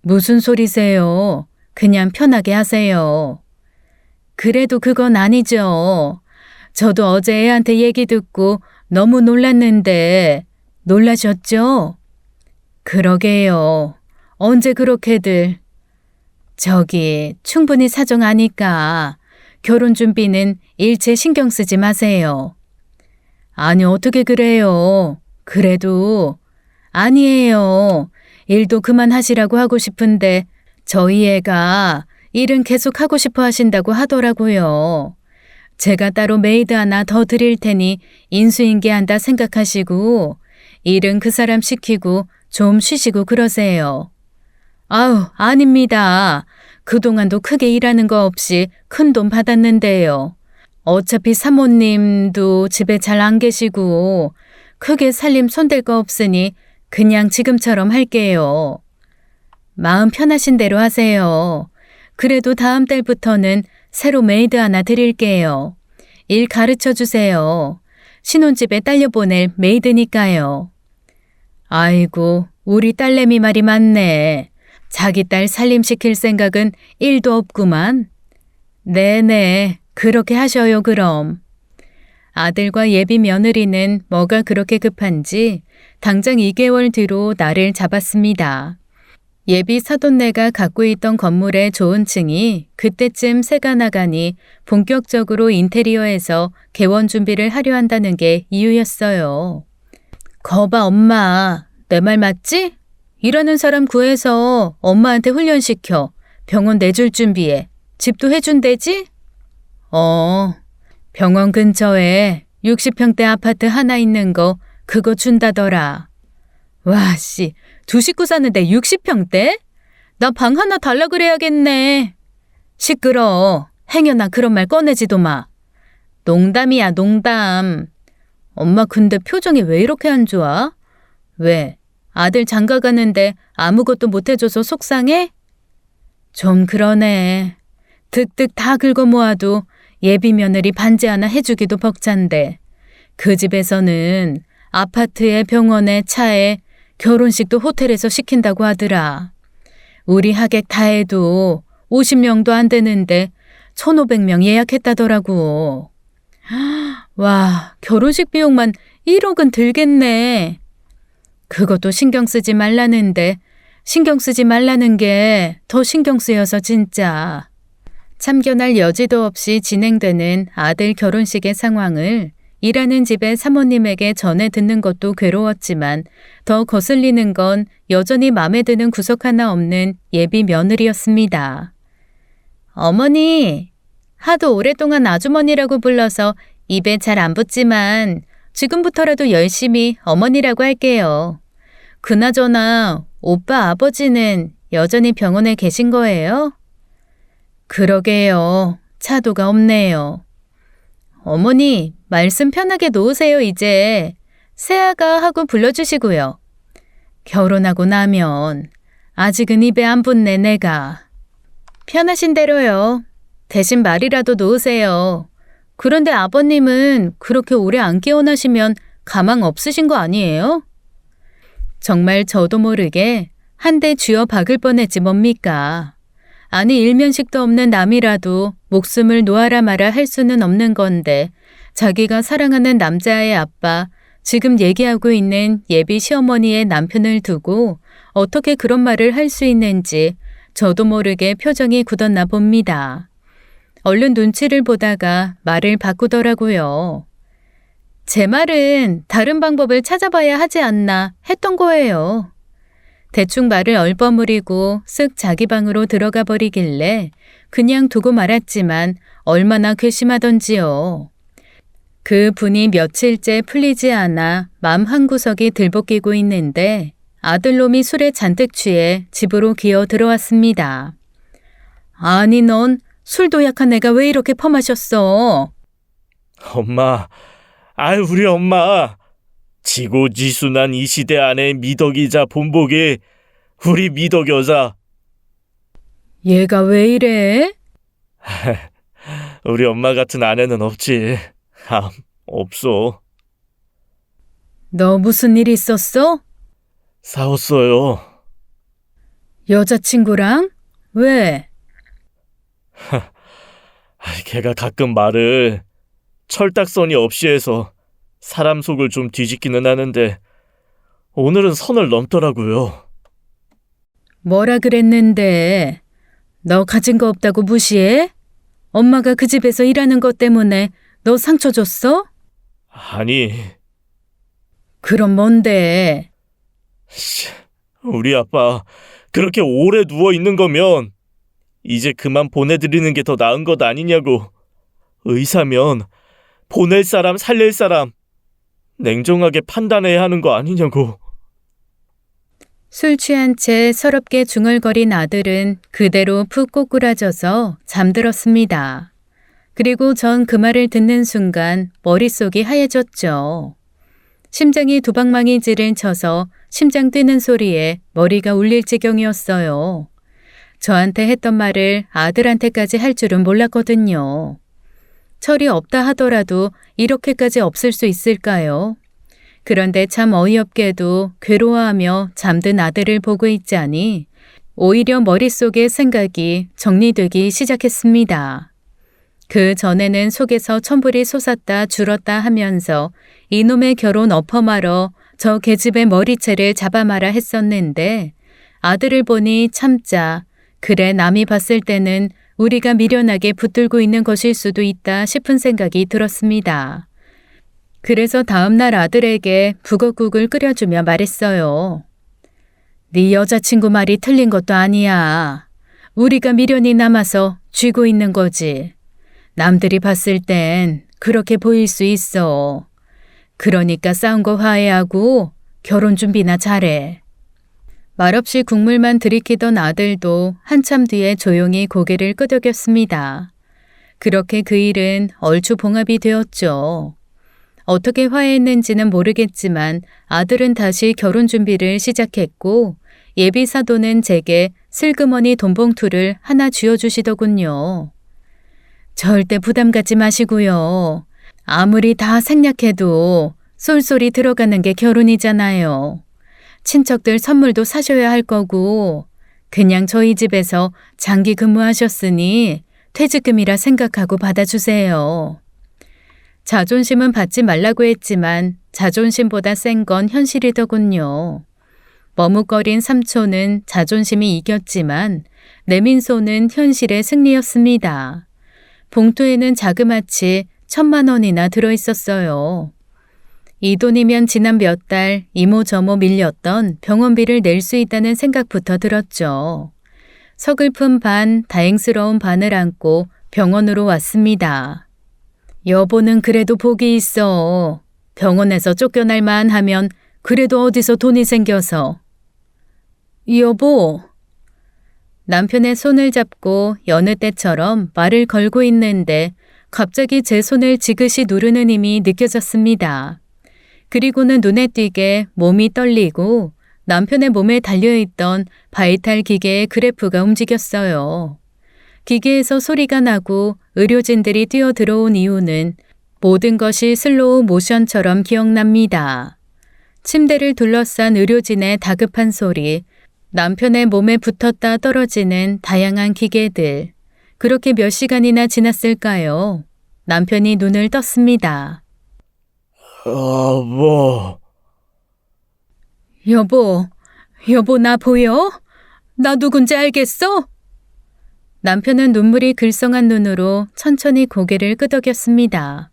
무슨 소리세요? 그냥 편하게 하세요. 그래도 그건 아니죠. 저도 어제 애한테 얘기 듣고 너무 놀랐는데 놀라셨죠? 그러게요. 언제 그렇게들. 저기 충분히 사정 아니까 결혼 준비는 일체 신경 쓰지 마세요. 아니 어떻게 그래요. 그래도 아니에요. 일도 그만하시라고 하고 싶은데 저희 애가 일은 계속 하고 싶어 하신다고 하더라고요. 제가 따로 메이드 하나 더 드릴 테니 인수인계한다 생각하시고 일은 그 사람 시키고 좀 쉬시고 그러세요. 아우, 아닙니다. 그동안도 크게 일하는 거 없이 큰 돈 받았는데요. 어차피 사모님도 집에 잘 안 계시고 크게 살림 손댈 거 없으니 그냥 지금처럼 할게요. 마음 편하신 대로 하세요. 그래도 다음 달부터는 새로 메이드 하나 드릴게요. 일 가르쳐 주세요. 신혼집에 딸려보낼 메이드니까요. 아이고, 우리 딸내미 말이 많네. 자기 딸 살림시킬 생각은 1도 없구만. 네네, 그렇게 하셔요 그럼. 아들과 예비 며느리는 뭐가 그렇게 급한지 당장 2개월 뒤로 날을 잡았습니다. 예비 사돈네가 갖고 있던 건물의 좋은 층이 그때쯤 새가 나가니 본격적으로 인테리어에서 개원 준비를 하려 한다는 게 이유였어요. 거봐 엄마, 내 말 맞지? 일하는 사람 구해서 엄마한테 훈련시켜 병원 내줄 준비해. 집도 해준대지? 병원 근처에 60평대 아파트 하나 있는 거 그거 준다더라. 와 씨, 두 식구 사는데 60평대? 나 방 하나 달라 그래야겠네. 시끄러워. 행여나 그런 말 꺼내지도 마. 농담이야 농담. 엄마 근데 표정이 왜 이렇게 안 좋아? 왜? 아들 장가 가는데 아무것도 못 해줘서 속상해? 좀 그러네. 득득 다 긁어 모아도 예비 며느리 반지 하나 해주기도 벅찬데 그 집에서는 아파트에 병원에 차에 결혼식도 호텔에서 시킨다고 하더라. 우리 하객 다 해도 50명도 안 되는데 1,500명 예약했다더라고. 와, 결혼식 비용만 1억은 들겠네. 그것도 신경 쓰지 말라는데 신경 쓰지 말라는 게 더 신경 쓰여서 진짜. 참견할 여지도 없이 진행되는 아들 결혼식의 상황을 일하는 집의 사모님에게 전해 듣는 것도 괴로웠지만 더 거슬리는 건 여전히 마음에 드는 구석 하나 없는 예비 며느리였습니다. 어머니, 하도 오랫동안 아주머니라고 불러서 입에 잘 안 붙지만 지금부터라도 열심히 어머니라고 할게요. 그나저나 오빠 아버지는 여전히 병원에 계신 거예요? 그러게요. 차도가 없네요. 어머니, 말씀 편하게 놓으세요, 이제. 새아가 하고 불러주시고요. 결혼하고 나면 아직은 입에 안 붙네, 내가. 편하신 대로요. 대신 말이라도 놓으세요. 그런데 아버님은 그렇게 오래 안 깨어나시면 가망 없으신 거 아니에요? 정말 저도 모르게 한 대 쥐어 박을 뻔했지 뭡니까. 아니 일면식도 없는 남이라도 목숨을 놓아라 마라 할 수는 없는 건데 자기가 사랑하는 남자의 아빠, 지금 얘기하고 있는 예비 시어머니의 남편을 두고 어떻게 그런 말을 할 수 있는지 저도 모르게 표정이 굳었나 봅니다. 얼른 눈치를 보다가 말을 바꾸더라고요. 제 말은 다른 방법을 찾아봐야 하지 않나 했던 거예요. 대충 말을 얼버무리고 쓱 자기 방으로 들어가 버리길래 그냥 두고 말았지만 얼마나 괘씸하던지요. 그 분이 며칠째 풀리지 않아 맘 한구석이 들볶이고 있는데 아들놈이 술에 잔뜩 취해 집으로 기어 들어왔습니다. 아니 넌 술도 약한 애가 왜 이렇게 퍼마셨어? 엄마, 우리 엄마. 지고지순한 이 시대 안에 미덕이자 본보기 우리 미덕 여자. 얘가 왜 이래? 우리 엄마 같은 아내는 없지. 없어. 너 무슨 일 있었어? 싸웠어요. 여자친구랑? 왜? 걔가 가끔 말을 철딱서니 없이 해서 사람 속을 좀 뒤집기는 하는데 오늘은 선을 넘더라고요. 뭐라 그랬는데? 너 가진 거 없다고 무시해? 엄마가 그 집에서 일하는 것 때문에 너 상처 줬어? 아니, 그럼 뭔데? 우리 아빠 그렇게 오래 누워 있는 거면 이제 그만 보내드리는 게 더 나은 것 아니냐고. 의사면 보낼 사람 살릴 사람 냉정하게 판단해야 하는 거 아니냐고. 술 취한 채 서럽게 중얼거린 아들은 그대로 푹 꼬꾸라져서 잠들었습니다. 그리고 전 그 말을 듣는 순간 머릿속이 하얘졌죠. 심장이 두방망이질을 쳐서 심장 뛰는 소리에 머리가 울릴 지경이었어요. 저한테 했던 말을 아들한테까지 할 줄은 몰랐거든요. 철이 없다 하더라도 이렇게까지 없을 수 있을까요? 그런데 참 어이없게도 괴로워하며 잠든 아들을 보고 있자니 오히려 머릿속의 생각이 정리되기 시작했습니다. 그 전에는 속에서 천불이 솟았다 줄었다 하면서 이놈의 결혼 엎어말어 저 계집의 머리채를 잡아마라 했었는데 아들을 보니 참자 그래 남이 봤을 때는 우리가 미련하게 붙들고 있는 것일 수도 있다 싶은 생각이 들었습니다. 그래서 다음날 아들에게 북엇국을 끓여주며 말했어요. 네 여자친구 말이 틀린 것도 아니야. 우리가 미련이 남아서 쥐고 있는 거지. 남들이 봤을 땐 그렇게 보일 수 있어. 그러니까 싸운 거 화해하고 결혼 준비나 잘해. 말없이 국물만 들이키던 아들도 한참 뒤에 조용히 고개를 끄덕였습니다. 그렇게 그 일은 얼추 봉합이 되었죠. 어떻게 화해했는지는 모르겠지만 아들은 다시 결혼 준비를 시작했고 예비 사도는 제게 슬그머니 돈봉투를 하나 쥐어주시더군요. 절대 부담 갖지 마시고요. 아무리 다 생략해도 쏠쏠이 들어가는 게 결혼이잖아요. 친척들 선물도 사셔야 할 거고 그냥 저희 집에서 장기 근무하셨으니 퇴직금이라 생각하고 받아주세요. 자존심은 받지 말라고 했지만 자존심보다 센 건 현실이더군요. 머뭇거린 삼촌은 자존심이 이겼지만 내민 손은 현실의 승리였습니다. 봉투에는 자그마치 1,000만 원이나 들어있었어요. 이 돈이면 지난 몇 달 이모저모 밀렸던 병원비를 낼 수 있다는 생각부터 들었죠. 서글픈 반, 다행스러운 반을 안고 병원으로 왔습니다. 여보는 그래도 복이 있어. 병원에서 쫓겨날 만하면 그래도 어디서 돈이 생겨서. 여보. 남편의 손을 잡고 여느 때처럼 말을 걸고 있는데 갑자기 제 손을 지그시 누르는 힘이 느껴졌습니다. 그리고는 눈에 띄게 몸이 떨리고 남편의 몸에 달려있던 바이탈 기계의 그래프가 움직였어요. 기계에서 소리가 나고 의료진들이 뛰어 들어온 이유는 모든 것이 슬로우 모션처럼 기억납니다. 침대를 둘러싼 의료진의 다급한 소리, 남편의 몸에 붙었다 떨어지는 다양한 기계들. 그렇게 몇 시간이나 지났을까요? 남편이 눈을 떴습니다. 여보, 나 보여? 나 누군지 알겠어? 남편은 눈물이 글썽한 눈으로 천천히 고개를 끄덕였습니다.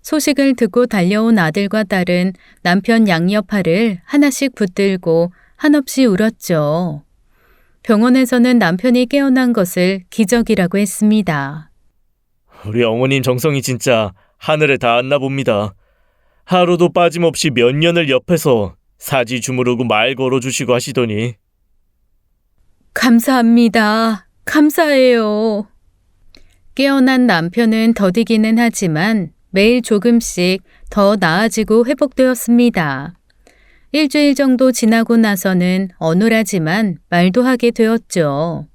소식을 듣고 달려온 아들과 딸은 남편 양옆팔을 하나씩 붙들고 한없이 울었죠. 병원에서는 남편이 깨어난 것을 기적이라고 했습니다. 우리 어머님 정성이 진짜 하늘에 닿았나 봅니다. 하루도 빠짐없이 몇 년을 옆에서 사지 주무르고 말 걸어주시고 하시더니. 감사합니다. 감사해요. 깨어난 남편은 더디기는 하지만 매일 조금씩 더 나아지고 회복되었습니다. 일주일 정도 지나고 나서는 어눌하지만 말도 하게 되었죠.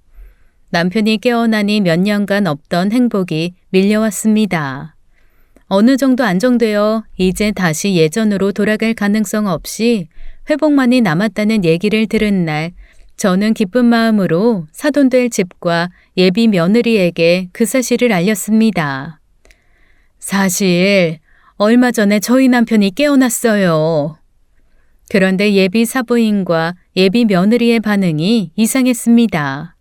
남편이 깨어나니 몇 년간 없던 행복이 밀려왔습니다. 어느 정도 안정되어 이제 다시 예전으로 돌아갈 가능성 없이 회복만이 남았다는 얘기를 들은 날, 저는 기쁜 마음으로 사돈될 집과 예비 며느리에게 그 사실을 알렸습니다. 사실 얼마 전에 저희 남편이 깨어났어요. 그런데 예비 사부인과 예비 며느리의 반응이 이상했습니다.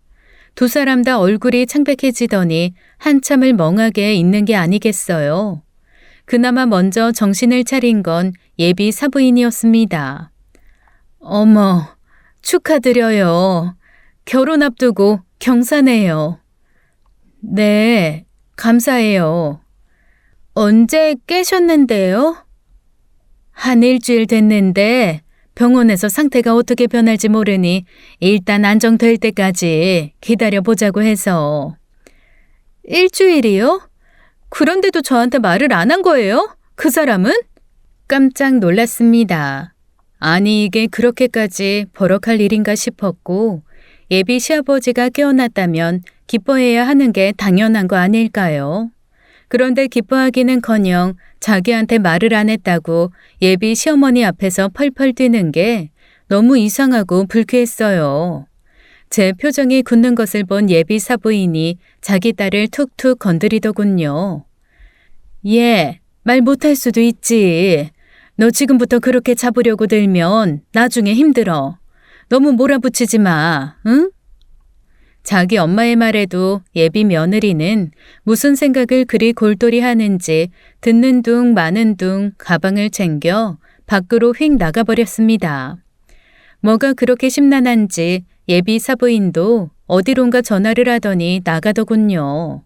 두 사람 다 얼굴이 창백해지더니 한참을 멍하게 있는 게 아니겠어요. 그나마 먼저 정신을 차린 건 예비 사부인이었습니다. 어머, 축하드려요. 결혼 앞두고 경사네요. 네, 감사해요. 언제 깨셨는데요? 한 일주일 됐는데 병원에서 상태가 어떻게 변할지 모르니 일단 안정될 때까지 기다려보자고 해서. 일주일이요? 그런데도 저한테 말을 안 한 거예요? 그 사람은? 깜짝 놀랐습니다. 아니 이게 그렇게까지 버럭할 일인가 싶었고 예비 시아버지가 깨어났다면 기뻐해야 하는 게 당연한 거 아닐까요? 그런데 기뻐하기는커녕 자기한테 말을 안 했다고 예비 시어머니 앞에서 펄펄 뛰는 게 너무 이상하고 불쾌했어요. 제 표정이 굳는 것을 본 예비 사부인이 자기 딸을 툭툭 건드리더군요. 얘, 말 못할 수도 있지. 너 지금부터 그렇게 잡으려고 들면 나중에 힘들어. 너무 몰아붙이지 마, 응? 자기 엄마의 말에도 예비 며느리는 무슨 생각을 그리 골똘히 하는지 듣는 둥 마는 둥 가방을 챙겨 밖으로 휙 나가버렸습니다. 뭐가 그렇게 심란한지 예비 사부인도 어디론가 전화를 하더니 나가더군요.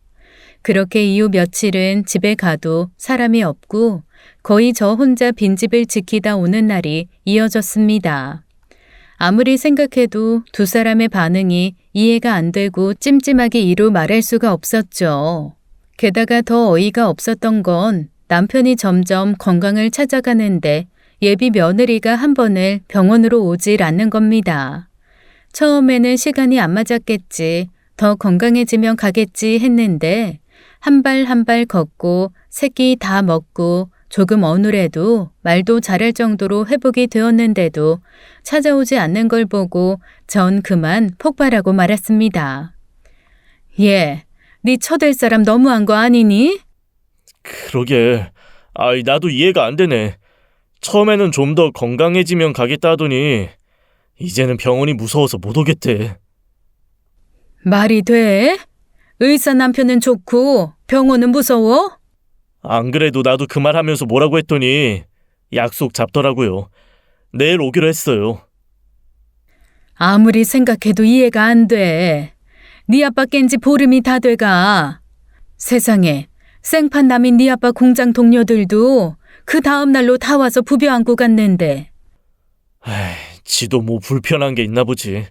그렇게 이후 며칠은 집에 가도 사람이 없고 거의 저 혼자 빈집을 지키다 오는 날이 이어졌습니다. 아무리 생각해도 두 사람의 반응이 이해가 안 되고 찜찜하게 이루 말할 수가 없었죠. 게다가 더 어이가 없었던 건 남편이 점점 건강을 찾아가는데 예비 며느리가 한 번을 병원으로 오질 않는 겁니다. 처음에는 시간이 안 맞았겠지, 더 건강해지면 가겠지 했는데 한 발 한 발 걷고 새끼 다 먹고 조금 어눌해도 말도 잘할 정도로 회복이 되었는데도 찾아오지 않는 걸 보고 전 그만 폭발하고 말았습니다. 얘, 네 처될 사람 너무한 거 아니니? 그러게. 나도 이해가 안 되네. 처음에는 좀 더 건강해지면 가겠다 하더니 이제는 병원이 무서워서 못 오겠대. 말이 돼? 의사 남편은 좋고 병원은 무서워? 안 그래도 나도 그 말 하면서 뭐라고 했더니 약속 잡더라고요. 내일 오기로 했어요. 아무리 생각해도 이해가 안 돼. 네 아빠 깬 지 보름이 다 돼가. 세상에, 생판 남인 네 아빠 공장 동료들도 그 다음 날로 다 와서 부벼 안고 갔는데. 지도 뭐 불편한 게 있나 보지.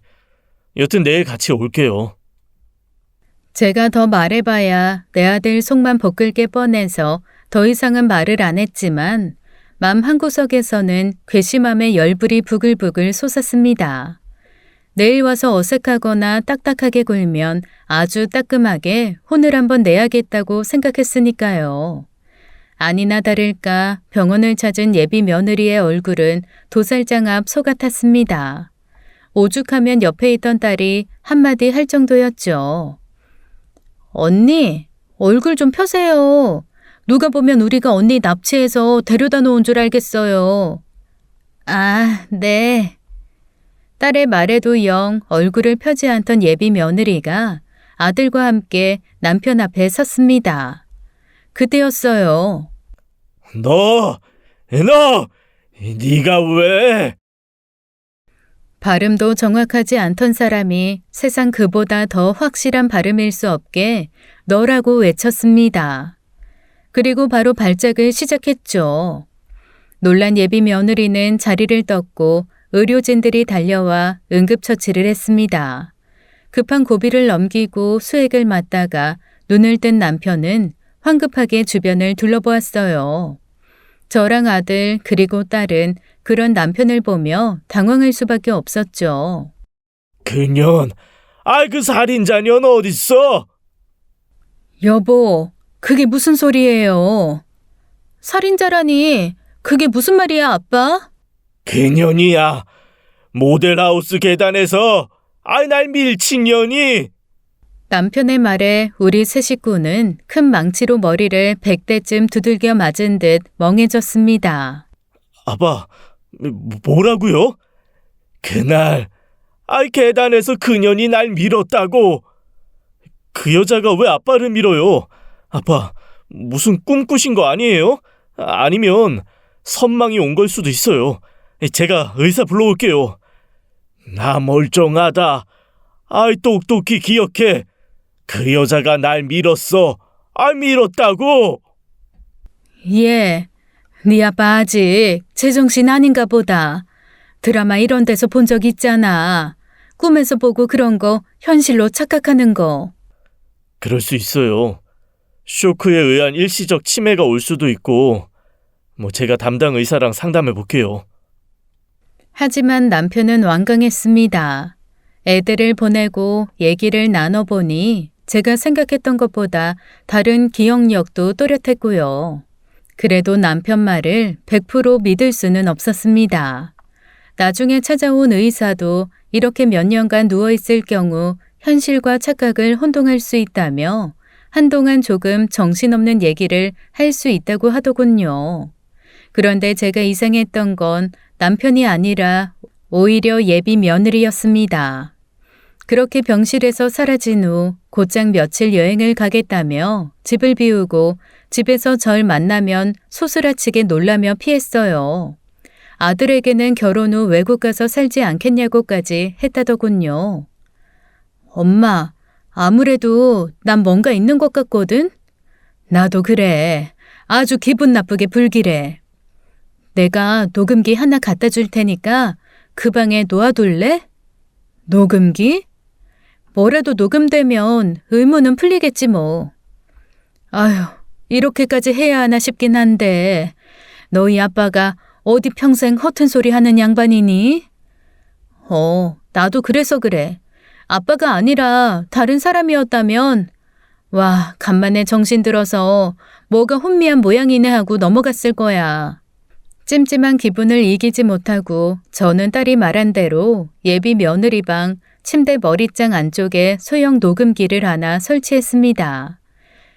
여튼 내일 같이 올게요. 제가 더 말해봐야 내 아들 속만 벗글게 뻔해서 더 이상은 말을 안 했지만 맘 한구석에서는 괘씸함의 열불이 부글부글 솟았습니다. 내일 와서 어색하거나 딱딱하게 굴면 아주 따끔하게 혼을 한번 내야겠다고 생각했으니까요. 아니나 다를까 병원을 찾은 예비 며느리의 얼굴은 도살장 앞 소 같았습니다. 오죽하면 옆에 있던 딸이 한마디 할 정도였죠. 언니, 얼굴 좀 펴세요. 누가 보면 우리가 언니 납치해서 데려다 놓은 줄 알겠어요. 아, 네. 딸의 말에도 영 얼굴을 펴지 않던 예비 며느리가 아들과 함께 남편 앞에 섰습니다. 그때였어요. 너! 네가 왜? 발음도 정확하지 않던 사람이 세상 그보다 더 확실한 발음일 수 없게 너라고 외쳤습니다. 그리고 바로 발작을 시작했죠. 놀란 예비 며느리는 자리를 떴고 의료진들이 달려와 응급처치를 했습니다. 급한 고비를 넘기고 수액을 맞다가 눈을 뜬 남편은 황급하게 주변을 둘러보았어요. 저랑 아들 그리고 딸은 그런 남편을 보며 당황할 수밖에 없었죠. 그년, 그 살인자년 어딨어? 여보, 그게 무슨 소리예요? 살인자라니, 그게 무슨 말이야, 아빠? 그년이야. 모델하우스 계단에서 날 밀친 년이. 남편의 말에 우리 세 식구는 큰 망치로 머리를 100대쯤 두들겨 맞은 듯 멍해졌습니다. 아빠, 뭐라고요? 그날 계단에서 그년이 날 밀었다고. 그 여자가 왜 아빠를 밀어요? 아빠, 무슨 꿈 꾸신 거 아니에요? 아니면 선망이 온 걸 수도 있어요. 제가 의사 불러올게요. 나 멀쩡하다. 똑똑히 기억해. 그 여자가 날 밀었어. 밀었다고. 예, 네 아빠 아직 제정신 아닌가 보다. 드라마 이런 데서 본 적 있잖아. 꿈에서 보고 그런 거 현실로 착각하는 거. 그럴 수 있어요. 쇼크에 의한 일시적 치매가 올 수도 있고, 제가 담당 의사랑 상담해 볼게요. 하지만 남편은 완강했습니다. 애들을 보내고 얘기를 나눠보니 제가 생각했던 것보다 다른 기억력도 또렷했고요. 그래도 남편 말을 100% 믿을 수는 없었습니다. 나중에 찾아온 의사도 이렇게 몇 년간 누워있을 경우 현실과 착각을 혼동할 수 있다며 한동안 조금 정신없는 얘기를 할 수 있다고 하더군요. 그런데 제가 이상했던 건 남편이 아니라 오히려 예비 며느리였습니다. 그렇게 병실에서 사라진 후 곧장 며칠 여행을 가겠다며 집을 비우고 집에서 절 만나면 소스라치게 놀라며 피했어요. 아들에게는 결혼 후 외국 가서 살지 않겠냐고까지 했다더군요. 엄마, 아무래도 난 뭔가 있는 것 같거든? 나도 그래. 아주 기분 나쁘게 불길해. 내가 녹음기 하나 갖다 줄 테니까 그 방에 놓아둘래? 녹음기? 뭐라도 녹음되면 의문은 풀리겠지 뭐. 아휴, 이렇게까지 해야 하나 싶긴 한데 너희 아빠가 어디 평생 허튼 소리 하는 양반이니? 나도 그래서 그래. 아빠가 아니라 다른 사람이었다면 와, 간만에 정신 들어서 뭐가 혼미한 모양이네 하고 넘어갔을 거야. 찜찜한 기분을 이기지 못하고 저는 딸이 말한 대로 예비 며느리 방 침대 머리장 안쪽에 소형 녹음기를 하나 설치했습니다.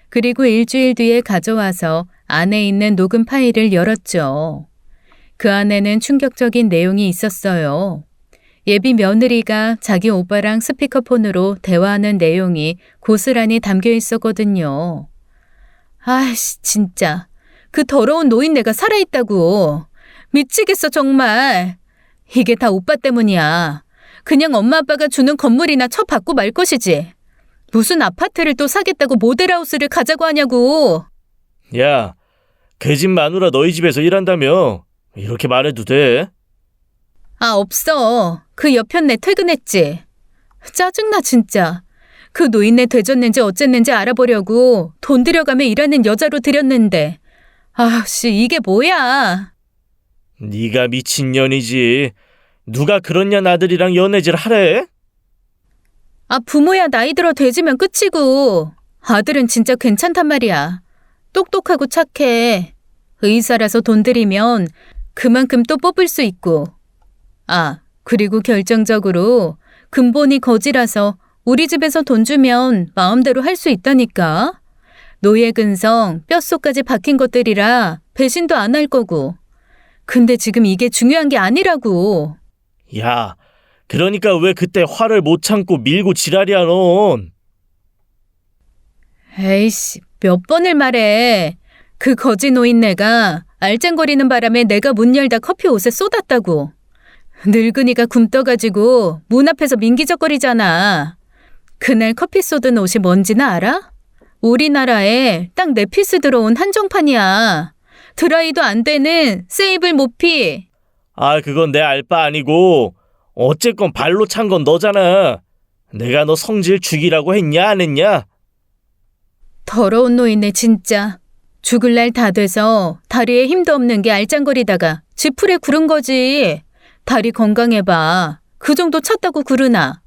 그리고 일주일 뒤에 가져와서 안에 있는 녹음 파일을 열었죠. 그 안에는 충격적인 내용이 있었어요. 예비 며느리가 자기 오빠랑 스피커폰으로 대화하는 내용이 고스란히 담겨 있었거든요. 아이씨, 진짜. 그 더러운 노인네가 살아있다고. 미치겠어, 정말. 이게 다 오빠 때문이야. 그냥 엄마 아빠가 주는 건물이나 쳐받고 말 것이지. 무슨 아파트를 또 사겠다고 모델하우스를 가자고 하냐고. 야, 그 집 마누라 너희 집에서 일한다며? 이렇게 말해도 돼? 아, 없어. 그 여편네 퇴근했지. 짜증나, 진짜. 그 노인네 되졌는지 어쨌는지 알아보려고 돈 들여가며 일하는 여자로 들였는데. 아씨, 이게 뭐야. 네가 미친년이지. 누가 그런 년 아들이랑 연애질 하래? 아, 부모야 나이 들어 돼지면 끝이고. 아들은 진짜 괜찮단 말이야. 똑똑하고 착해. 의사라서 돈 들이면 그만큼 또 뽑을 수 있고. 아, 그리고 결정적으로 근본이 거지라서 우리 집에서 돈 주면 마음대로 할 수 있다니까. 노예 근성, 뼛속까지 박힌 것들이라 배신도 안 할 거고. 근데 지금 이게 중요한 게 아니라고. 야, 그러니까 왜 그때 화를 못 참고 밀고 지랄이야 넌? 에이씨, 몇 번을 말해. 그 거지 노인네가 알짱거리는 바람에 내가 문 열다 커피 옷에 쏟았다고. 늙은이가 굼떠가지고 문 앞에서 민기적거리잖아. 그날 커피 쏟은 옷이 뭔지는 알아? 우리나라에 딱 4피스 들어온 한정판이야. 드라이도 안 되는 세이블 모피. 아, 그건 내 알바 아니고 어쨌건 발로 찬 건 너잖아. 내가 너 성질 죽이라고 했냐 안 했냐? 더러운 노인네 진짜. 죽을 날 다 돼서 다리에 힘도 없는 게 알짱거리다가 지풀에 구른 거지. 다리 건강해봐. 그 정도 찼다고 구르나.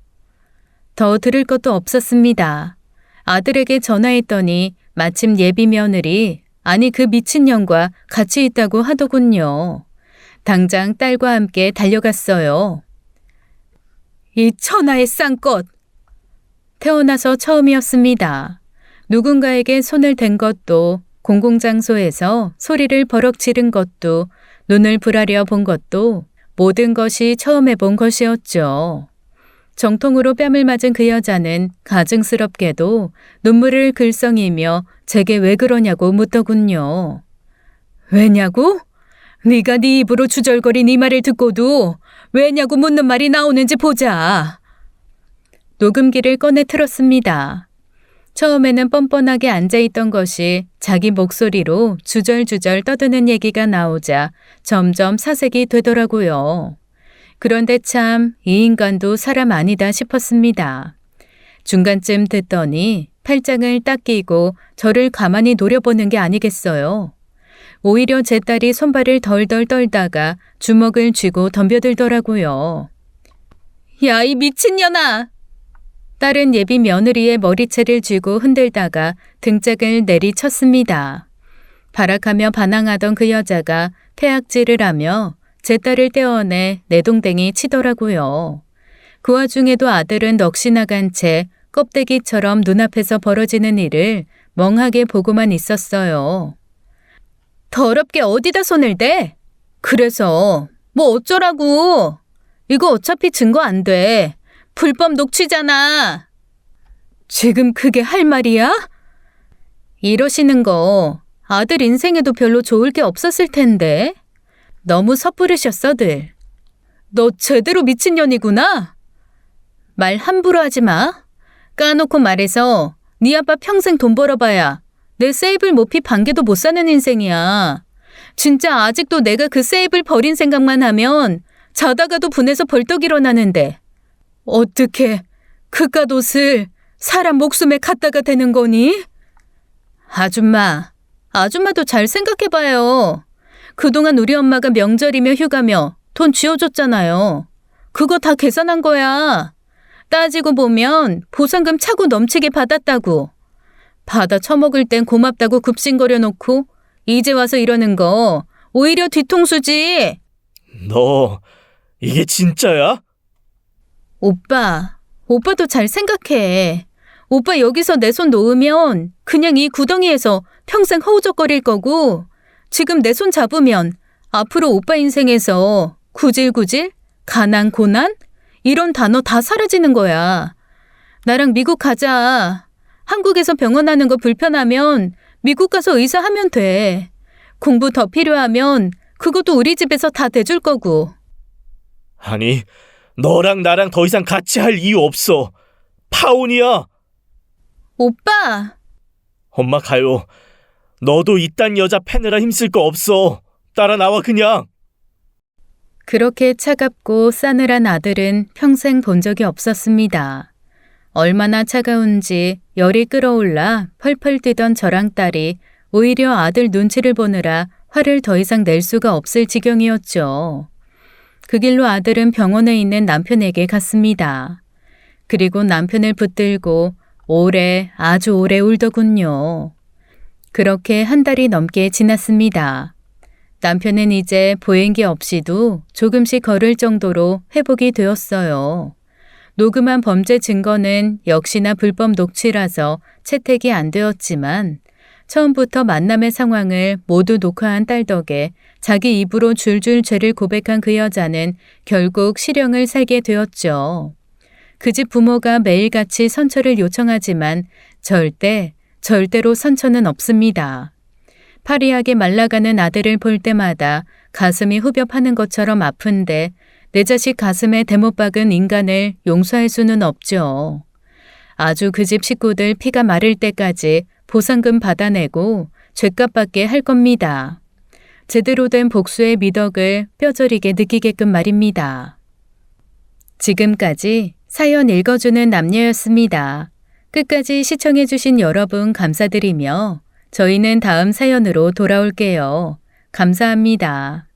더 들을 것도 없었습니다. 아들에게 전화했더니 마침 예비 며느리, 아니 그 미친년과 같이 있다고 하더군요. 당장 딸과 함께 달려갔어요. 이 천하의 쌍껏! 태어나서 처음이었습니다. 누군가에게 손을 댄 것도, 공공장소에서 소리를 버럭 지른 것도, 눈을 부라려 본 것도 모든 것이 처음 해본 것이었죠. 정통으로 뺨을 맞은 그 여자는 가증스럽게도 눈물을 글썽이며 제게 왜 그러냐고 묻더군요. 왜냐고? 네가 네 입으로 주절거린 이 말을 듣고도 왜냐고 묻는 말이 나오는지 보자. 녹음기를 꺼내 틀었습니다. 처음에는 뻔뻔하게 앉아있던 것이 자기 목소리로 주절주절 떠드는 얘기가 나오자 점점 사색이 되더라고요. 그런데 참 이 인간도 사람 아니다 싶었습니다. 중간쯤 듣더니 팔짱을 딱 끼고 저를 가만히 노려보는 게 아니겠어요. 오히려 제 딸이 손발을 덜덜 떨다가 주먹을 쥐고 덤벼들더라고요. 야, 이 미친년아! 딸은 예비 며느리의 머리채를 쥐고 흔들다가 등짝을 내리쳤습니다. 발악하며 반항하던 그 여자가 태악질을 하며 제 딸을 떼어내 내동댕이 치더라고요. 그 와중에도 아들은 넋이 나간 채 껍데기처럼 눈앞에서 벌어지는 일을 멍하게 보고만 있었어요. 더럽게 어디다 손을 대? 그래서 뭐 어쩌라고. 이거 어차피 증거 안 돼. 불법 녹취잖아. 지금 그게 할 말이야? 이러시는 거 아들 인생에도 별로 좋을 게 없었을 텐데. 너무 섣부르셨어들. 너 제대로 미친년이구나. 말 함부로 하지 마. 까놓고 말해서 네 아빠 평생 돈 벌어봐야 내 세이블 모피 반개도 못 사는 인생이야. 진짜 아직도 내가 그 세이블 버린 생각만 하면 자다가도 분해서 벌떡 일어나는데 어떻게 그깟 옷을 사람 목숨에 갖다가 대는 거니? 아줌마도 잘 생각해봐요. 그동안 우리 엄마가 명절이며 휴가며 돈 쥐어줬잖아요. 그거 다 계산한 거야. 따지고 보면 보상금 차고 넘치게 받았다고. 받아 처먹을 땐 고맙다고 굽신거려 놓고 이제 와서 이러는 거 오히려 뒤통수지. 너 이게 진짜야? 오빠도 잘 생각해. 오빠 여기서 내 손 놓으면 그냥 이 구덩이에서 평생 허우적거릴 거고 지금 내 손 잡으면 앞으로 오빠 인생에서 구질구질, 가난, 고난 이런 단어 다 사라지는 거야. 나랑 미국 가자. 한국에서 병원 하는 거 불편하면 미국 가서 의사 하면 돼. 공부 더 필요하면 그것도 우리 집에서 다 대줄 거고. 아니, 너랑 나랑 더 이상 같이 할 이유 없어. 파혼이야. 오빠! 엄마 가요. 너도 이딴 여자 패느라 힘쓸 거 없어. 따라 나와 그냥. 그렇게 차갑고 싸늘한 아들은 평생 본 적이 없었습니다. 얼마나 차가운지 열이 끓어올라 펄펄 뛰던 저랑 딸이 오히려 아들 눈치를 보느라 화를 더 이상 낼 수가 없을 지경이었죠. 그 길로 아들은 병원에 있는 남편에게 갔습니다. 그리고 남편을 붙들고 아주 오래 울더군요. 그렇게 한 달이 넘게 지났습니다. 남편은 이제 보행기 없이도 조금씩 걸을 정도로 회복이 되었어요. 녹음한 범죄 증거는 역시나 불법 녹취라서 채택이 안 되었지만 처음부터 만남의 상황을 모두 녹화한 딸 덕에 자기 입으로 줄줄 죄를 고백한 그 여자는 결국 실형을 살게 되었죠. 그 집 부모가 매일같이 선처를 요청하지만 절대로 선처는 없습니다. 파리하게 말라가는 아들을 볼 때마다 가슴이 후벼파는 것처럼 아픈데 내 자식 가슴에 대못 박은 인간을 용서할 수는 없죠. 아주 그 집 식구들 피가 마를 때까지 보상금 받아내고 죗값 받게 할 겁니다. 제대로 된 복수의 미덕을 뼈저리게 느끼게끔 말입니다. 지금까지 사연 읽어주는 남녀였습니다. 끝까지 시청해주신 여러분 감사드리며 저희는 다음 사연으로 돌아올게요. 감사합니다.